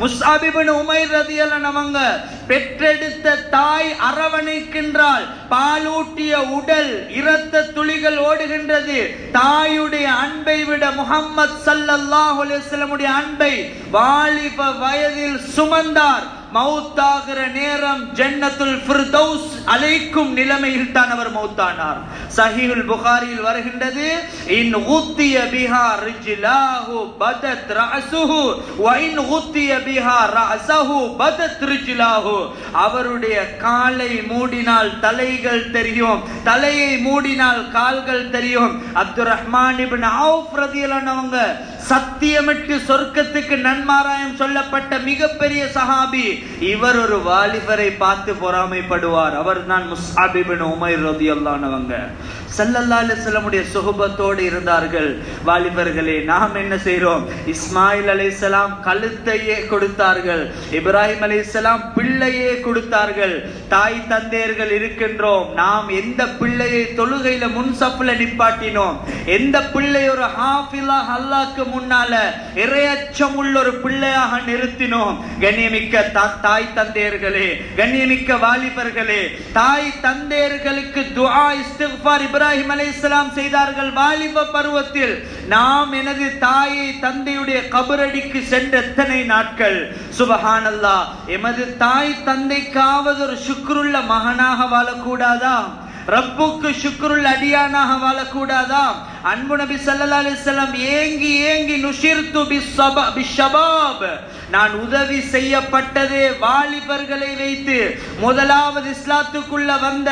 முஸ்அப் இப்னு உமைர் ரலியல்லாஹு அன்ஹு பெற்றெடுத்த தாய் அரவணைக்கின்றாள். பாலூட்டிய உடல் இரத்த துளிகள் ஓடுகின்றது. தாயுடைய அன்பை விட முஹம்மது ஸல்லல்லாஹு அலைஹி வஸல்லம் அன்பை வாலிப வயதில் சுமந்தார். மௌத்தாகிற நேரம் ஜன்னத்துல் ஃபிர்தௌஸ் அலைக்கும் நிலைமையில் தான் அவர் மௌத்தானார். சஹீஹுல் புகாரியில் வருகின்றது, இன் உத்திய பிஹா ரிஜ்லாஹு பதத் ரஅஸுஹு வ இன் உத்திய பிஹா ரஅஸஹு பதத் ரிஜ்லாஹு. அவருடைய காலை மூடினால் தலைகள் தெரியும், தலையை மூடினால் கால்கள் தெரியும். அப்துர் ரஹ்மான் இப்னு அவுஃப் ரலியல்லாஹு அன்ஹு சத்தியமிட்டு சொர்க்கத்துக்கு நன்மாராயம் சொல்லப்பட்ட மிகப்பெரிய சஹாபி. இவர் ஒரு வாலிபரை பார்த்து பொறாமைப்படுவார். அவர் தான் முஸ்அப் இப்னு உமைர் ரலியல்லாஹு அன்ஹு. ஸல்லல்லாஹு அலைஹி வஸல்லம் சுஹபத்தோடு இருந்தார்கள். வாலிபர்களே, நாம் என்ன செய்றோம்? இஸ்மாயில் அலைஹிஸ்ஸலாம் கழுத்தையே கொடுத்தார்கள், இப்ராஹிம் அலைஹிஸ்ஸலாம் பிள்ளையே கொடுத்தார்கள். தாய் தந்தையர்கள் இருக்கின்றோம். நாம் எந்த பிள்ளையை தொழுகையில முன்சஃப்ல நிப்பாட்டினோம்? எந்த பிள்ளை ஒரு ஹாஃபிலா அல்லாஹ்க்கு முன்னால இறையச்சம் உள்ள ஒரு பிள்ளையாக நிறுத்தினோம்? கண்ணியமிக்க தாய் தந்தையர்களே, கண்ணியமிக்க வாலிபர்களே, தாய் தந்தையர்களுக்கு துஆ இஸ்திக்ஃபார் இப்ராஹிம் அலைஹிஸ்ஸலாம் செய்தார்கள் வாலிப பருவத்தில். நாம் எனது தாயை தந்தையுடைய கபரடிக்கு சென்ற எத்தனை நாட்கள்! சுபஹானல்லாஹ். எமது தாய் தந்தைக்காவது ஒரு ஷுக்ருள்ள மகனாக வாழக்கூடாதா? ரப்புக்கு ஷுக்ருல் அடியானாக வாழக்கூடாதா? அன்பு நபி ஸல்லல்லாஹு அலைஹி வஸல்லம் ஏங்கி ஏங்கி நுஷிர்து பிஷ்ஷபாப், நான் உதவி செய்யப்பட்டதே வாலிபர்களை வைத்து. முதலாவது இஸ்லாத்துக்குள்ள வந்த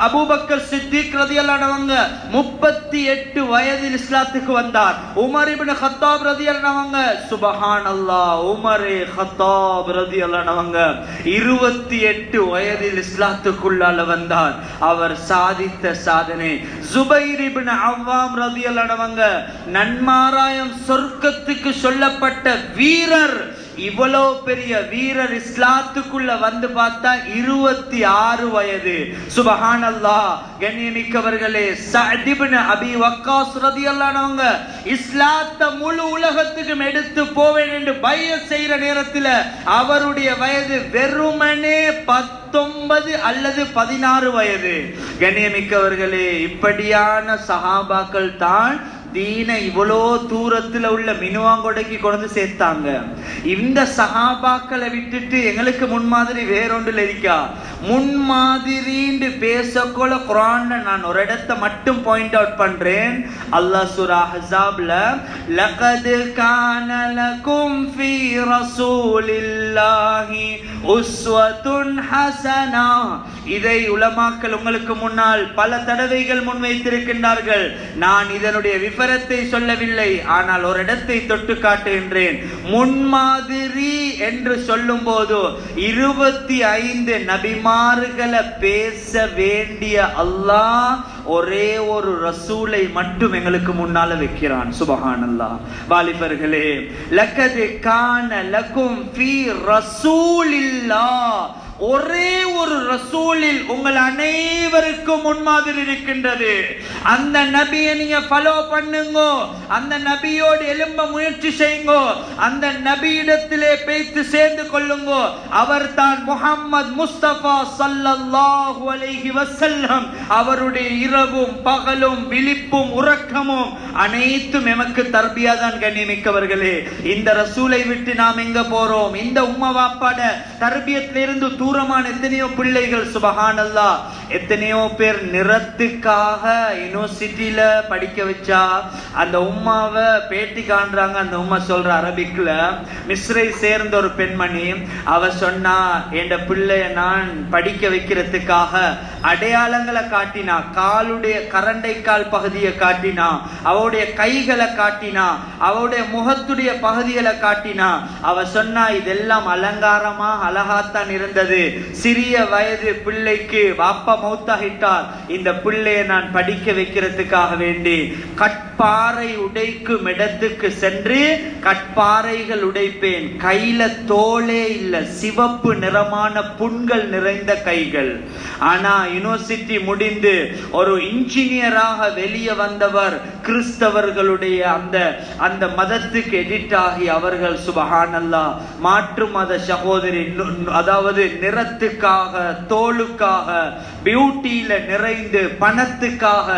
அபூபக்கர் சித்திக் ரலியல்லாஹு அன்ஹு 38 வயதில் இஸ்லாத்துக்கு வந்தார். உமர் இப்னு கத்தாப் ரலியல்லாஹு அன்ஹு, சுபஹானல்லாஹ், உமர் கத்தாப் ரலியல்லாஹு அன்ஹு 28 வயதில் இஸ்லாத்துக்குள்ளால வந்தார். அவர் சாதித்த சாதனை. ஜுபைர் இப்னு அவ்வாம் ரலியல்லாஹு அன்ஹு நன்மாராயம் சொர்க்கத்துக்கு சொல்லப்பட்ட வீரர். இவ்வளவு பெரிய வீரர் இஸ்லாத்துக்குள்ள வந்து பார்த்தா 26 வயது. சுபஹானல்லாஹ். கண்ணியமிக்கவர்களே, சஅத் இப்னு அபி வக்காஸ் ரலியல்லாஹு அன்ஹு இஸ்லாத்தை முழு உலகத்துக்கும் எடுத்து போவேன் என்று பைஅத் செய்யற நேரத்தில் அவருடைய வயது வெறுமனே 19 அல்லது 16 வயது. கண்ணியமிக்கவர்களே, இப்படியான சஹாபாக்கள் தான் தீன இவ்வளோ தூரத்துல உள்ள மினுவாங்கொடைக்கு கொண்டு சேர்த்தாங்க. இந்த சஹாபாக்களை விட்டுட்டு எங்களுக்கு முன்மாதிரி வேறொன்றில் இருக்கா? முன்மாதிரின்னு பேசக்கொள்ள குர்ஆன்ல நான் ஒரு இடத்தை மட்டும் பாயிண்ட் அவுட் பண்றேன். அல்லாஹ் சூரா அஹ்ஸாப்ல லகத் கான லகும் ஃபீ ரசூலில்லாஹி உஸ்வத்துன் ஹஸனா. இதை உலமாக்கள் உங்களுக்கு முன்னால் பல தடவைகள் முன்வைத்திருக்கின்றார்கள். நான் இதனுடைய விவரத்தை சொல்லவில்லை, ஆனால் ஒரு இடத்தை தொட்டு காட்டுகின்றேன். முன்மாதிரி என்று சொல்லும் போது 25 நபிமார்களை பேச வேண்டிய அல்லாஹ் ஒரே ஒரு ரசூலை மட்டும் எங்களுக்கு முன்னால வைக்கிறான். சுபஹானல்லாஹ். வாலிபர்களே, லகத் கான லகும் ஃபீ ரசூலில்லாஹ், ஒரே ஒரு ரசூலில் உங்கள் அனைவருக்கும் முன்மாதிரி இருக்கின்றது. அந்த நபியை நீங்க ஃபாலோ பண்ணுங்க, அந்த நபியோடு எழும்ப முயற்சி செய்யுங்க, அந்த நபியிடத்திலே பேசி சேர்ந்து கொள்ளுங்க. அவர் தான் முஹம்மது முஸ்தபா ஸல்லல்லாஹு அலைஹி வஸல்லம். அவருடைய இரவும் பகலும் விழிப்பும் உறக்கமும் அனைத்தும் எமக்கு தர்பியா தான். கண்ணியமிக்கவர்களே, இந்த ரசூலை விட்டு நாம் எங்க போறோம்? இந்த உம்மா வாப்பாட தர்பியத்திலிருந்து தூரமான எத்தனையோ பிள்ளைகள். சுபஹானல்லாஹ். எத்தனையோ பேர் நிறத்துக்காக யூனிவர்சிட்டியில படிக்க வச்சா அந்த உம்மாவை பேட்டி காண்றாங்க. அந்த உம்மா சொல்ற அரபிக்ல, மிஸ்ரை சேர்ந்த ஒரு பெண்மணி, அவ சொன்னா, என் பிள்ளைய நான் படிக்க வைக்கிறதுக்காக அடையாளங்களை காட்டினா, காலுடைய கரண்டை கால் பகுதியை காட்டினா, அவளுடைய கைகளை காட்டினா, அவளுடைய முகத்துடைய பகுதிகளை காட்டினா. அவ சொன்னா, இதெல்லாம் அலங்காரமா அழகாத்தான் இருந்தது. சிறிய வயது பிள்ளைக்கு வாப்பா மௌத்தாகிட்டார். இந்த பிள்ளையை நான் படிக்க வைக்கிறதுக்காக வேண்டி கட்பாறை உடைக்கும் இடத்துக்கு சென்று கட்பாறைகள் உடைப்பேன். கையில தோலே இல்ல, சிவப்பு நிறமான புண்கள் நிறைந்த கைகள். ஆனா யூனிவர்சிட்டி முடிந்து ஒரு இன்ஜினியராக வெளியே வந்தவர் கிறிஸ்தவர்களுடைய அந்த மதத்துக்கு எடிட் ஆகி அவர்கள் சுபஹானல்லாஹ் மாற்று மத சகோதரி, அதாவது நிறத்துக்காக, தோலுக்காக, பியூட்டியில நிறைந்து பணத்துக்காக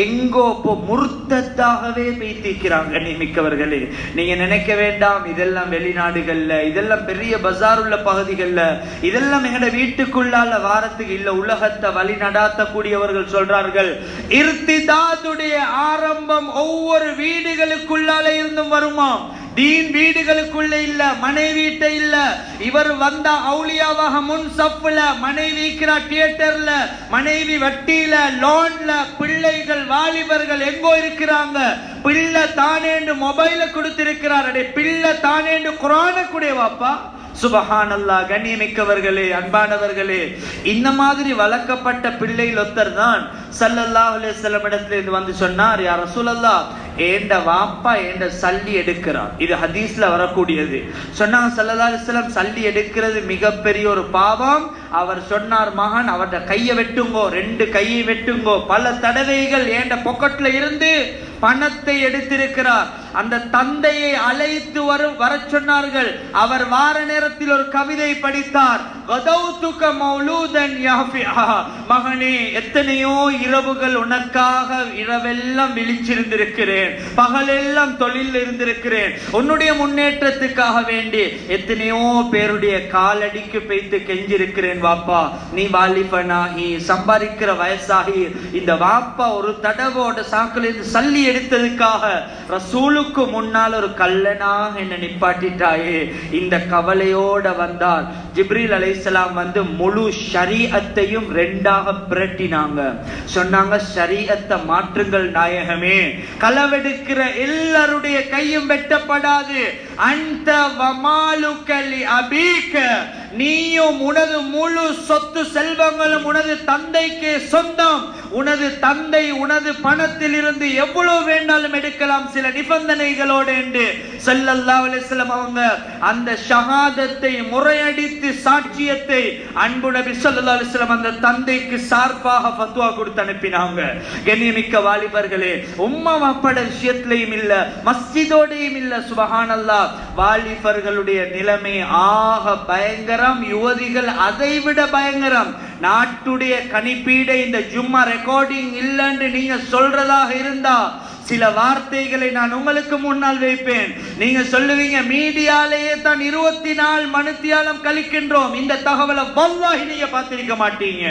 எங்கோ முர்த்தத்தாகவே பேசிக்கிறாங்க. நியமிக்கவர்களே, நீங்க நினைக்க வேண்டாம் இதெல்லாம் வெளிநாடுகள்ல, இதெல்லாம் பெரிய பஜார் உள்ள பகுதிகள்ல, இதெல்லாம் எங்கட வீட்டுக்குள்ளால வாரத்துக்கு இல்ல. உலகத்தை வழி நடாத்தக்கூடியவர்கள் சொல்றார்கள், இர்திதாதுடைய ஆரம்பம் ஒவ்வொரு வீடுகளுக்குள்ளால இருந்தும் வருமா. தீன் வீடுகளுக்குள்ள இல்ல, மனைவிட்ட இல்ல. இவர் வந்த அவுலியாவாக முன் சப்புல, மனைவி தியேட்டர்ல, மனைவி வட்டியில, லோன்ல, பிள்ளைகள் வாலிபர்கள் எங்கோ இருக்கிறாங்க. பிள்ளை தானேண்டு மொபைல கொடுத்திருக்கிறார். பிள்ளை தானேண்டு குர்ஆன கூட வாப்பா. சுபஹானல்லாஹ். கண்ணியமிக்கவர்களே, அன்பானவர்களே, இந்த மாதிரி வளர்க்கப்பட்ட பிள்ளைகள் ஒருத்தர் தான் ஸல்லல்லாஹு அலைஹி வஸல்லம் இடத்துல இது வந்து சொன்னார், யா ரசூலல்லாஹ், ஏண்ட வாப்பா ஏண்ட சல்லி எடுக்கிறார். இது ஹதீஸ்ல வரக்கூடியது. சொன்னாங்க ஸல்லல்லாஹு அலைஹி வஸல்லம், சல்லி எடுக்கிறது மிகப்பெரிய ஒரு பாவம். அவர் சொன்னார், மகன் அவருடைய கையை வெட்டுங்கோ, 2 கையை வெட்டுங்கோ. பல தடவைகள் ஏண்ட பொக்கெட்ல இருந்து பணத்தை எடுத்திருக்கிறார். அந்த தந்தையை அழைத்து வர சொன்னார்கள். அவர் வார நேரத்தில் ஒரு கவிதை படித்தார். மகனே, எத்தனையோ இரவுகள் உனக்காக இரவெல்லாம் விழிச்சிருந்திருக்கிறேன், பகலெல்லாம் தொழில் இருந்திருக்கிறேன், உன்னுடைய முன்னேற்றத்துக்காக வேண்டி எத்தனையோ பேருடைய காலடிக்கு பேய்த்து கெஞ்சிருக்கிறேன். வாப்பா, நீ வாலிபனாகி சம்பாதிக்கிற வயசாகி இந்த வாப்பா ஒரு தடவோட சாக்குல இருந்து சல்லி எடுத்ததுக்காக ரசூலுக்கு முன்னால் ஒரு கல்லனாக என்ன நிப்பாட்டிட்டாயே. இந்த கவலையோட வந்தார். ஜிப்ரீல் அலைஹிஸ்ஸலாம் வந்து முழு ஷரீஅத்தையும் 2ஆக பிரட்டினாங்க. சொன்னாங்க, ஷரீஅத்தை மாற்றுங்கள் நாயகமே, களவெடுக்கிற எல்லாருடைய கையும் வெட்டப்படாது. அன்த வமாலுக லி அபீக, நீயும் உனது முழு சொத்து செல்வங்களும் உனது தந்தைக்கு சொந்தம். உனது தந்தை உனது பணத்தில் இருந்து எவ்வளவு வேண்டாலும் எடுக்கலாம், சில நிபந்தனைகளோடு என்று ஸல்லல்லாஹு அலைஹி வஸல்லம் அவங்க அந்த ஷஹாதத்தை முறையடித்து சாட்சியத்தை அன்பு நபி ஸல்லல்லாஹு அலைஹி வஸல்லம் அந்த தந்தைக்கு சார்பாக ஃபத்வா கொடுத்து அனுப்பினாங்க. கண்ணியமிக்க வாலிபர்களே, உம்மா வாப்பட விஷயத்திலையும் இல்ல, மஸ்ஜிதோடையும் இல்ல. சுபஹானல்லாஹ். வாலிபர்களுடைய நிலைமை ஆக பயங்கரம். யுவதிகள் அதைவிட பயங்கரம். நாட்டுடைய கணிப்பீட இந்த ஜும்மா ரெக்கார்டிங் இல்லன்னு நீங்க சொல்றதாக இருந்தா சில வார்த்தைகளை நான் உங்களுக்கு முன்னால் வைப்பேன். நீங்க சொல்லுவீங்க, மீடியாலேயே தான் 24 மணித்தியாலம் கழிக்கின்றோம். இந்த தகவலை வல்லாஹி நீங்க பார்த்திருக்க மாட்டீங்க.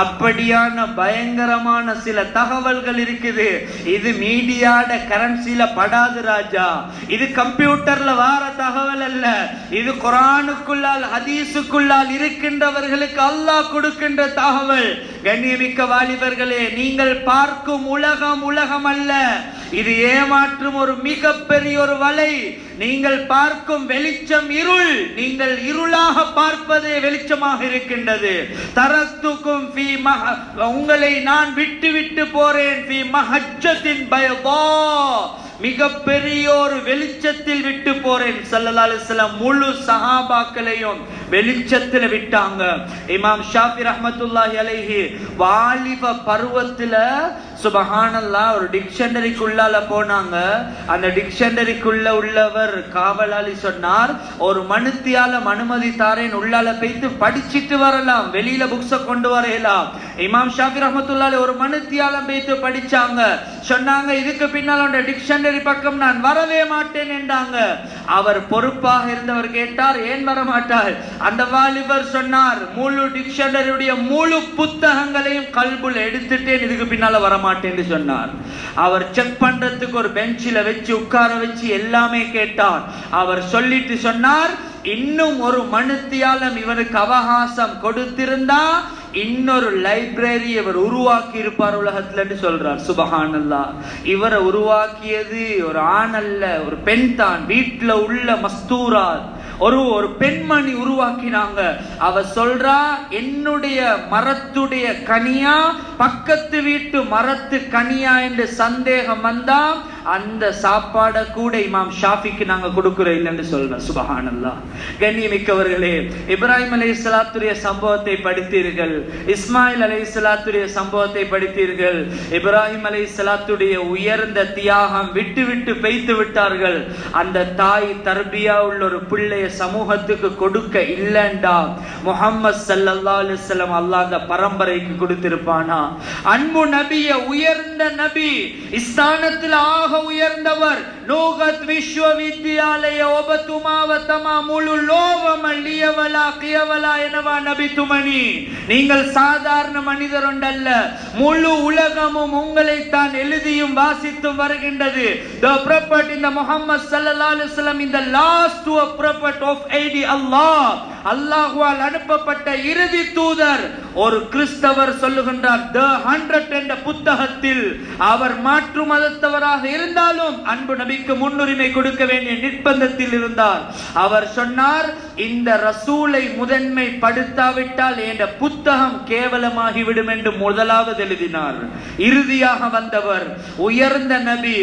அப்படியான பயங்கரமான சில தகவல்கள் இருக்குது. இது மீடியாட கரன்சில படாது ராஜா. இது கம்ப்யூட்டர்ல வார தகவல் அல்ல. இது குர்ஆனுக்குள்ளால் ஹதீஸுக்குள்ளால் இருக்கின்றவர்களுக்கு அல்லாஹ் கொடுக்கின்ற தகவல். கண்ணியமிக்க வாலிபர்களே, நீங்கள் பார்க்கும் உலகம் உலகம் அல்ல. இது ஏமாற்றும் ஒரு மிகப்பெரிய ஒரு வலை. நீங்கள் பார்க்கும் வெளிச்சம் இருள், நீங்கள் இருளாக பார்ப்பதே வெளிச்சமாக இருக்கின்றது. தரஸ்துக்கும் ஃபீ உங்களை நான் விட்டு விட்டு போறேன் ஃபீ மஹஜ்ஜத்தின் பைதா, மிக பெரிய ஒரு வெளிச்சத்தில் விட்டு போறேன். ஸல்லல்லாஹு அலைஹி வஸல்லம் முழு சஹாபாக்களையும் வெளிச்சத்தில் விட்டாங்க. இமாம் ஷாஃபி ரஹ்மத்துல்லாஹி அலைஹி வாலிப பருவத்துல சுபஹானல்லாஹ் ஒரு டிக்ஷனரிக்குள்ளால போனாங்க. அந்த டிக்ஷனரிக்குள்ள உள்ளவர் காவலாளி சொன்னார், ஒரு மனுத்தியாலம் அனுமதி தாரேன், உள்ளால போய்த்து படிச்சிட்டு வரலாம், வெளியில புக்ஸ கொண்டு வரையலாம். இமாம் ஷாஃபி ரஹ்மத்துல்லாஹி ஒரு மனுத்தியாலம் போய்த்து படிச்சாங்க. சொன்னாங்க, இதுக்கு பின்னால் அந்த டிக்ஷனரி பக்கம் நான் வரவே மாட்டேன் என்றாங்க. அவர் பொறுப்பாக இருந்தவர் கேட்டார், ஏன் வர மாட்டார்? அந்த வாலிபர் சொன்னார், முழு டிக்ஷனரியுடைய முழு புத்தகங்களையும் கல்புல எடுத்துட்டேன், இதுக்கு பின்னால வர மாட்டேன்னு சொன்னார். அவர் செக் பண்றதுக்கு ஒரு பெஞ்சில வச்சு உட்கார வச்சு எல்லாமே கேட்டார். அவர் சொல்லிட்டு சொன்னார், இன்னும் ஒரு மனுத்தியாலம் இவருக்கு அவகாசம் கொடுத்திருந்தா இன்னொரு லைப்ரரி இவர் உருவாக்கி இருப்பார் உலகத்துல சொல்றார். சுபஹானல்லாஹ். இவரை உருவாக்கியது ஒரு ஆண் அல்ல, ஒரு பெண் தான். வீட்டுல உள்ள மஸ்தூரா ஒரு பெண்மணி உருவாக்கினாங்க. அவ சொல்றா, என்னுடைய மரத்துடைய கனியா பக்கத்து வீட்டு மரத்து கனியா என்று சந்தேகம் வந்தா அந்த சாப்பாட கூட இமாம் ஷாஃபிக்கு நாங்க கொடுக்கிறோம் இல்லைன்னு சொல்றோம். சுபஹானல்லாஹ். கண்ணியமிக்கவர்களே, இப்ராஹிம் அலைஹிஸ்ஸலாத்துடைய சம்பவத்தை படித்தீர்கள், இஸ்மாயில் அலைஹிஸ்ஸலாத்துடைய சம்பவத்தை படித்தீர்கள். இப்ராஹிம் அலைஹிஸ்ஸலாத்துடைய உயர்ந்த தியாகம் விட்டு விட்டு பெய்து விட்டார்கள். அந்த தாய் தர்பியா உள்ள ஒரு பிள்ளைய சமூகத்துக்கு கொடுக்க இல்லண்டா முஹம்மது ஸல்லல்லாஹு அலைஹி வஸல்லம் அல்லாஹ் அந்த பரம்பரைக்கு கொடுத்திருப்பானா? அன்பு நபிய, உயர்ந்த நபி, இஸ்தானத்தில் ஆக உயர்ந்தவர், லோகத் விஸ்வவித்யாலய ஒபதுமாவ தமாமுலு லோவமல்லியவலா கியவலா எனவா நபி துமணி. நீங்கள் சாதாரண மனிதர் ஒன்றல்ல, முழு உலகமும் உங்களை தான் எழுதியும் வாசித்தும் வருகின்றது. The prophet in the Muhammad sallallahu alaihi wasallam in the last to a prophet of AD Allah, அல்லாஹ்வால் அனுப்பப்பட்ட இறுதி தூதர். ஒரு கிறிஸ்தவர் சொல்லுகின்றார், the 100 என்ற புத்தகத்தில் அவர் மாற்று மதத்தவராக இருந்தாலும் அன்பு நபிக்கு முன்னுரிமை கொடுக்க வேண்டிய நிர்பந்தத்தில் இருந்தார். அவர் சொன்னார், இந்த ரசூலை முதன்மை படுத்தாவிட்டால் என்ற புத்தகம் கேவலமாகிவிடும் என்று முதலாவது எழுதினார். இறுதியாக வந்தவர் உயர்ந்த நபி.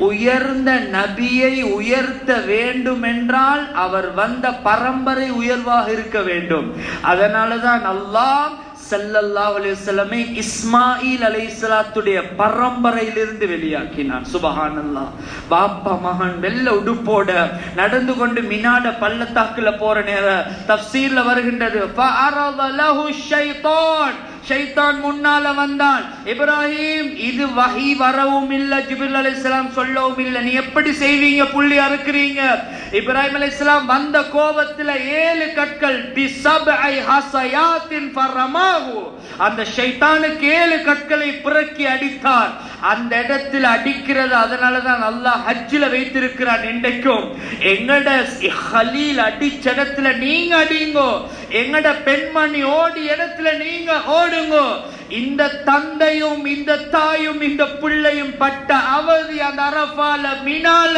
உயர்ந்த நபியை உயர்த்த வேண்டும் என்றால் அவர் வந்த பரம்பரை உயர்வாக இருக்க வேண்டும். அதனாலதான் அல்லாஹ் ஸல்லல்லாஹு அலைஹி வஸல்லம் இஸ்மாயில் அலைஹிஸ்ஸலாத்துடைய பரம்பரையிலிருந்து வெளியாக்கினான். சுபஹானல்லாஹ். பாப்பா மகன் வெள்ள உடுப்போட நடந்து கொண்டு மினாட பள்ளத்தாக்குல போற நேரம் தஃப்சீர்ல வருகின்றது, ஃபஅரத லஹு ஷைத்தான், ஷைத்தான் முன்னால வந்தான். இப்ராஹிம், இது வஹி வரவும் இல்ல, ஜிப்ரீல் அலைஹிஸ்ஸலாம் சொல்லவும் இல்ல, நீ எப்படி செய்வீங்க, புள்ளி அறுக்குறீங்க? இப்ராஹிம் அலைஹிஸ்ஸலாம் வந்த கோபத்துல 7 கற்கள் பிஸப்ஐ ஹஸயாத்தின் ஃபரமாஹு, அந்த ஷைத்தானுக்கு 7 கற்களை பிறக்கி அடித்தார். அந்த இடத்துல அடிக்கிறது அதனாலதான் அல்லாஹ் ஹஜ்ஜில வைத்திருக்கிறான். இன்றைக்கும் எங்கட ஹலீல் அடிச்ச இடத்துல நீங்க அடிங்கோ, எங்கட பெண்மணி ஓடி இடத்துல நீங்க ஓடுங்கோ. இந்த தந்தையும் இந்த தாயும் இந்த பிள்ளையும் பட்ட அவதி அந்த அரஃபால மினால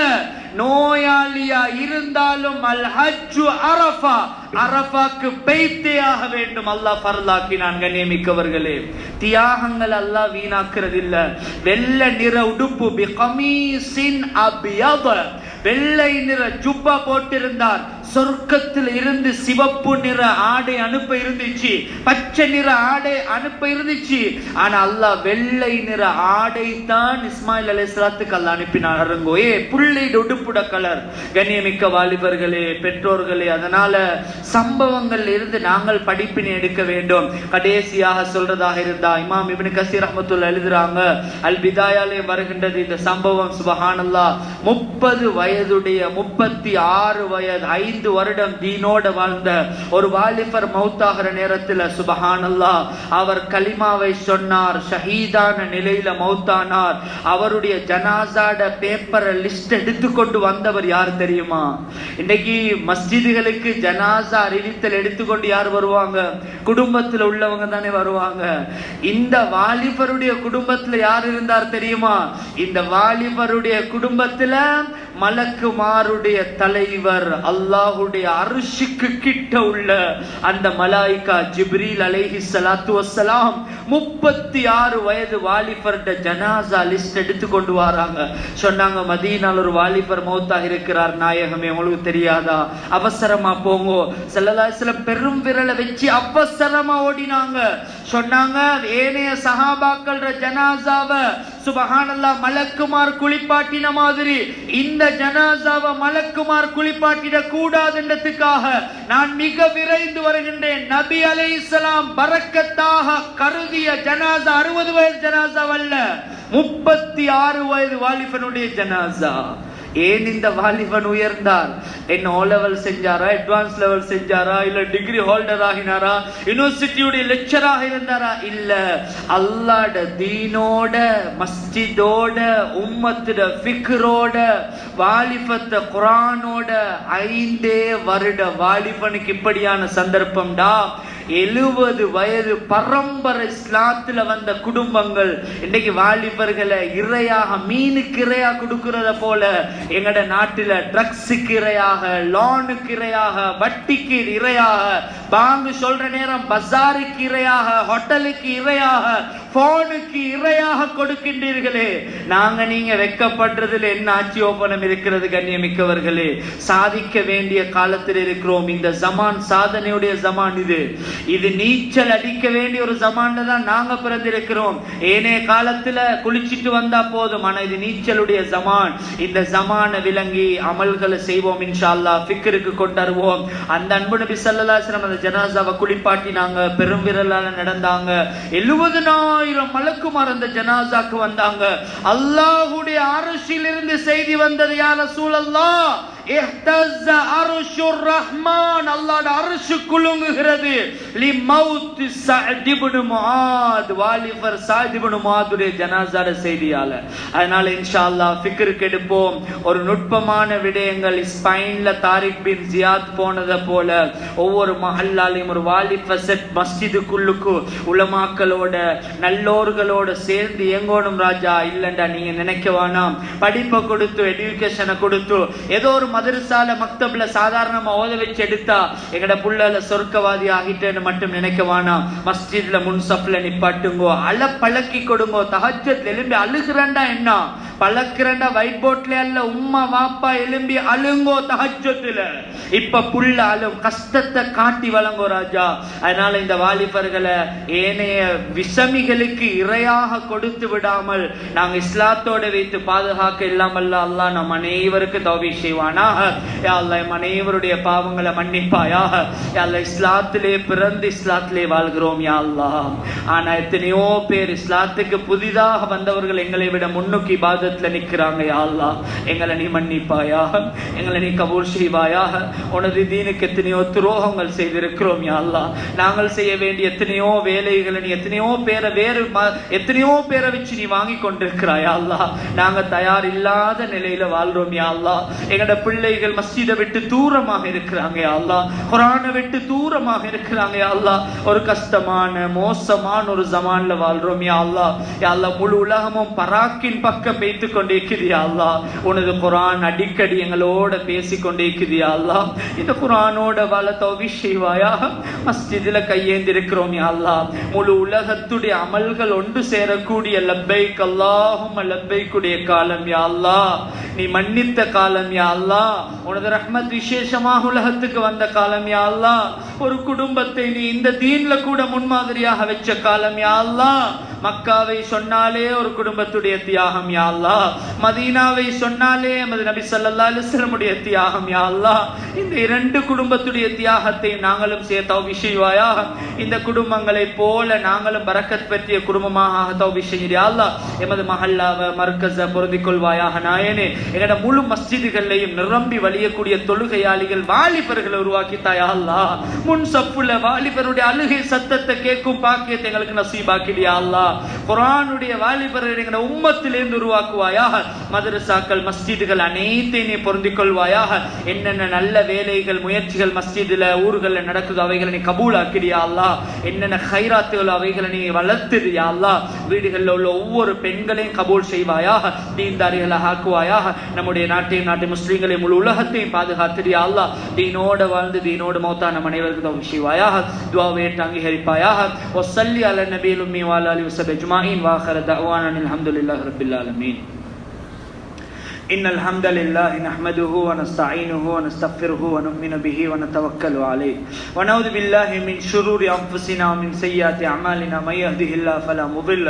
நோயாளியா இருந்தாலும் அல் ஹஜ்ஜு அரஃபா, அரஃபாக்கு பெய்தே ஆக வேண்டும். அல்லாஹ் ஃபர்லாக்கினான். கண்ணியமிக்கவர்களே, தியாகங்கள் அல்லாஹ் வீணாக்குறது இல்ல. வெள்ளை நிற உடுப்பு பிகமீசின் அபியத, வெள்ளை நிற ஜுப்பா போட்டிருந்தார். சொர்க்கத்தில் இருந்து சிவப்பு நிற ஆடை அனுப்ப இருந்துச்சு, பச்சை நிற ஆடை அனுப்ப இருந்துச்சு. ஆனா அல்லாஹ் வெள்ளை நிற ஆடை தான் இஸ்மாயில் அலைஹிஸ்ஸலாத்துக்கு அல்லாஹ் அனுப்பினார். அருங்கோ ஏ புள்ளைட உடுப்புட கலர். கண்ணியமிக்க வாலிபர்களே, பெற்றோர்களே, அதனால சம்பவங்கள் இருந்து நாங்கள் படிப்பினை எடுக்க வேண்டும். கடைசியாக சொல்றதாக இருந்தா இமாம் இப்னு கஸீர் ரஹ்மத்துல்லாஹி எழுதுறாங்க, அல் பிதாயாலே வருகின்றது இந்த சம்பவம். சுபஹானல்லாஹ். 30 வயதுடைய 36 வயது 5 5 வருடம் தீனோட வாழ்ந்த ஒரு வாலிபர் மௌத்தாகிற நேரத்தில் சுபஹானல்லாஹ் அவர் கலிமாவை சொன்னார், ஷஹீதான நிலையில மௌத்தானார். அவருடைய ஜனாசாட பேப்பரை லிஸ்ட் எடுத்துக்கொண்டு வந்தவர் யார் தெரியுமா? இன்னைக்கு மஸ்ஜிதுகளுக்கு ஜனாசா அறிவித்தல் எடுத்துக்கொண்டு யார் வருவாங்க? குடும்பத்தில் உள்ளவங்க தானே வருவாங்க. இந்த வாலிபருடைய குடும்பத்துல யார் இருந்தார் தெரியுமா? இந்த வாலிபருடைய குடும்பத்துல மலக்குமாருடைய தலைவர், அல்லாஹுடைய அர்ஷுக்கு கிட்ட உள்ள அந்த மலாயிகா ஜிப்ரீல் அலைஹிஸ்ஸலாத்து வஸ்ஸலாம் 36 வயது வாலிபர்ட ஜனாசா லிஸ்ட் எடுத்து கொண்டு வராங்க. சொன்னாங்க, மதீனால ஒரு வாலிபர் மௌத்தா இருக்கிறார் நாயகமே, உங்களுக்கு தெரியாதா? அவசரமா போங்க. ஸல்லல்லாஹு அலைஹி வஸல்லம் பெரும் விரலை வச்சு அவசரமா ஓடினாங்க. சொன்னாங்க, ஏனைய சஹாபாக்கள் ஜனாசாவை சுபஹானல்லாஹ் மலக்குமார் குளிப்பாட்டின மாதிரி இந்த ஜனாசாவை மலக்குமார் குளிப்பாட்டிட கூடாதுன்றதுக்காக நான் மிக விரைந்து வருகின்றேன். நபி அலைஹிஸ்ஸலாம் பரக்கத்தாக கருதிய ஜனாசா 60 வயது ஜனாசா அல்ல, 36 வயது வாலிபனுடைய ஜனாசா. ஏன் இந்த வாலிபன் உயர்ந்தார்? என்ன ஓ லெவல் செஞ்சாரா, அட்வான்ஸ் லெவல் செஞ்சாரா, இல்ல டிகிரி ஹோல்டர் ஆகினாரா, யூனிவர்சிட்டியுடைய லெக்சராக இருந்தாரா? இல்ல, அல்லாஹ்ட தீனோட, மஸ்ஜிதோட, உம்மத்தோட ஃபிக்ரோட, வாலிபத்த குர்ஆனோட 5 வருட வாலிபனுக்கு இப்படியான சந்தர்ப்பம்டா. 70 வயது பரம்பரை இஸ்லாத்துல வந்த குடும்பங்கள் இன்னைக்கு வாலிபர்களை இரையாக, மீனுக்கு இரையா கொடுக்கிறத போல எங்கட நாட்டில ட்ரக்ஸுக்கு இரையாக, லோனுக்கு இரையாக, வட்டிக்கு இரையாக, பாங்கு சொல்ற நேரம் பஜாருக்கு இரையாக, ஹோட்டலுக்கு இரையாக, போனுக்கு இரையாக கொடுக்கின்றீர்களே. நாங்க நீங்க வெக்கப்படுறதுல என்ன ஆட்சியோபனம் இருக்கிறது? கண்ணியமிக்கவர்களே, சாதிக்க வேண்டிய காலத்தில் இருக்கிறோம். இந்த ஜமான் சாதனையுடைய ஜமான். இது நீச்சல் அடிக்க வேண்டிய ஒரு ஜமான்ல தான் நாங்க பிறந்திருக்கிறோம். ஏனே காலத்துல குளிச்சிட்டு வந்தா போதும், ஆனா இது நீச்சலுடைய ஜமான். இந்த ஜமான விளங்கி அமல்களை செய்வோம் இன்ஷா அல்லாஹ், ஃபிக்ருக்கு கொண்டருவோம். அந்த அன்பு நபி ஸல்லல்லாஹு அலைஹி வஸல்லம் அந்த ஜனாசாவை குளிப்பாட்டினாங்க, பெரும் விரலால நடந்தாங்க. 70,000 மலக்குமார் அந்த ஜனாசாக்கு வந்தாங்க. அல்லாஹ்வுடைய அர்ஷிலிருந்து செய்தி வந்தது, யா ரசூலல்லாஹ் இஹ்தஸ அர்ஷுர் ரஹ்மான், அல்லாஹ்வுடைய அர்ஷ் குலுங்குகிறது. லி மௌத் சஅத் இப்னு முஆத், வாலிபர் சஅத் இப்னு முஆதுடைய ஜனாசாட செய்தியால. அதனால இன்ஷா அல்லாஹ் ஃபிக்ருக்கு எடுப்போம். ஒரு நுட்பமான விடயங்கள், ஸ்பெயின்ல தாரிக் பின் ஜியாத் போனத போல ஒவ்வொரு மஹல்லாலையும் ஒரு வாலிப செட் மஸ்ஜிதுக்குள்ளுக்கு உலமாக்களோட நல்லோர்களோட சேர்ந்து இயங்கணும் ராஜா. இல்லண்டா நீங்க நினைக்க வேணாம், படிப்பை கொடுத்து எஜுகேஷனை கொடுத்து ஏதோ ஒரு மதரசால மக்தப்ல சாதாரணமா ஓத வச்சு எடுத்தா எங்கட புள்ளல சொர்க்கவாதி ஆகிட்டேன்னு மட்டும் நினைக்க வேணாம். மஸ்ஜித்ல முன்சப்ல நிப்பாட்டுங்கோ, அல பழக்கி கொடுங்கோ. தஹஜ்ஜத் எலும்பி அழுகிறண்டா என்ன பழக்கிறண்டா ஒயிட் போர்ட்ல அல்ல, உம்மா வாப்பா எலும்பி அழுங்கோ தஹஜ்ஜத்துல. இப்ப புள்ள அழும், கஷ்டத்தை காட்டி வழங்கோ ராஜா. அதனால இந்த வாலிபர்களை ஏனைய விஷமிகளுக்கு இரையாக கொடுத்து விடாமல் நாங்க இஸ்லாத்தோட வைத்து பாதுகாக்க இல்லாமல் அல்லாஹ் நம் அனைவருக்கு தௌஃபீக் செய்வானாக. யா அல்லாஹ் நம் அனைவருடைய பாவங்களை மன்னிப்பாயாக. யா அல்லாஹ் இஸ்லாத்திலே பிறந்து இஸ்லாத்திலே வாழ்கிறோம் யா அல்லாஹ். ஆனா எத்தனையோ பேர் இஸ்லாத்துக்கு புதிதாக வந்தவர்கள் எங்களை விட முன்னுக்கு இபாதத்ல நிக்கிறாங்க. யா அல்லாஹ் எங்களை நீ மன்னிப்பாயாக, எங்களை நீ கபூல் செய்வாயாக. உனது தீனுக்கு எத்தனையோ துரோகங்கள் செய்திருக்கிறோம் யா அல்லாஹ். நாங்கள் செய்ய வேண்டிய எத்தனையோ வேலைகளை நீ எத்தனையோ பேரை வச்சு நீ வாங்கி கொண்டிருக்கிறாய் யா அல்லாஹ். நாங்க தயார் இல்லாத நிலையில வாழ்றோம் யா அல்லாஹ். எங்கட பிள்ளைகள் மஸ்ஜிதை விட்டு தூரமாக இருக்கிறாங்க யா அல்லாஹ், குர்ஆனை விட்டு தூரமாக இருக்கிறாங்க யா அல்லாஹ். ஒரு கஷ்டமான மோசமான ஒரு ஜமான்ல வாழ்றோம் யா அல்லாஹ். யா அல்லாஹ் முழு உலகமும் பராக்கின் பக்கம் வைத்து கொண்டே இருக்குது யா அல்லாஹ். உனது குர்ஆன் அடிக்கடி எங்களோட பேசிக்கொண்டே இருக்குது யா அல்லாஹ். இந்த குர்ஆனோட வாழ தௌஃபீக் செய்வாயாக. மஸ்ஜிதுல கையேந்தி இருக்கிறோம் யா அல்லாஹ். முழு உலகத்துடைய அமல்கள் ஒன்று சேரக்கூடிய லப்பைக் அல்லாஹும்ம லப்பைக்குடைய காலம் யா அல்லாஹ். நீ மன்னித்த காலம் யா அல்லாஹ். உனது ரஹ்மத் விசேஷமாக உலகத்துக்கு வந்த காலம் யா அல்லாஹ். ஒரு குடும்பத்தை நீ இந்த தீன்ல கூட முன்மாதிரியாக வச்ச காலம் யா அல்லாஹ். மக்காவை சொன்னாலே ஒரு குடும்பத்துடைய தியாகம் யா அல்லாஹ், மதீனாவை சொன்னாலே எமது நபி ஸல்லல்லாஹு அலைஹி வஸல்லம் உடைய தியாகம் யா அல்லாஹ். இந்த இரண்டு குடும்பத்துடைய தியாகத்தை நாங்களும் சேர்த்து தௌஃபீக் செய்வாயாக. இந்த குடும்பங்களை போல நாங்களும் பரக்கத் பெற்றிய குடும்பமாக தௌஃபீக் செய்ய யா அல்லாஹ். எமது மஹல்லாவை மர்கஸ பொருந்திக் கொள்வாயாக நாயனே. எங்கட முழு மஸ்ஜிதுகளையும் நிரம்பி வழியக்கூடிய தொழுகையாளிகள் வாலிபர்களை உருவாக்கித்தா யா அல்லாஹ். முன் சப்புல வாலிபருடைய அழுகை சத்தத்தை கேட்கும் பாக்கியத்தை எங்களுக்கு நசீபாக்கிடு யா அல்லாஹ். குர்ஆனுடைய வாலிபர்களை எங்கட உம்மத்திலிருந்து உருவாக்குவாயாக. மதரசாக்கள் மஸ்ஜிதுகள் அனைத்தையும் நீ பொருந்திக் கொள்வாயாக. என்னென்ன நல்ல வேலைகள் முயற்சிகள் மஸ்ஜிதுல ஊர்களில் நடக்குது அவைகளை நீ கபூலாக்கிடு யா அல்லாஹ். என்னென்ன கைராத்துகள் அவைகளை நீ வளர்த்துடு யா அல்லாஹ். வீடுகளில் உள்ள ஒவ்வொரு பெண்களையும் கபூல் செய்வாயாக, தீன்தாரிகளாக ஆக்குவாயாக. நம்முடைய நாட்டையும் நாட்டு முஸ்லிம்களையும் முழு உலகத்தையும் பாதுகாத்துடு யா அல்லாஹ். தீனோடு வாழ்ந்து தீனோடு மௌத்தா நம் அனைவருக்கு தௌஃபீக் செய்வாயாக. துஆவை ஏற்று அங்கீகரிப்பாயாக. வஸல்லி அலா நபியில் உம்மி வ அலா ஆலிஹி வஸஹ்பிஹி அஜ்மாஈன் வ ஆகிரு தஅவானா அல்ஹம்துலில்லாஹி ரப்பில் ஆலமீன். إن الحمد لله نحمده ونستعينه ونستغفره ونؤمن به ونتوكل عليه ونعوذ بالله من شرور أنفسنا ومن سيئات أعمالنا من يهده الله فلا مضل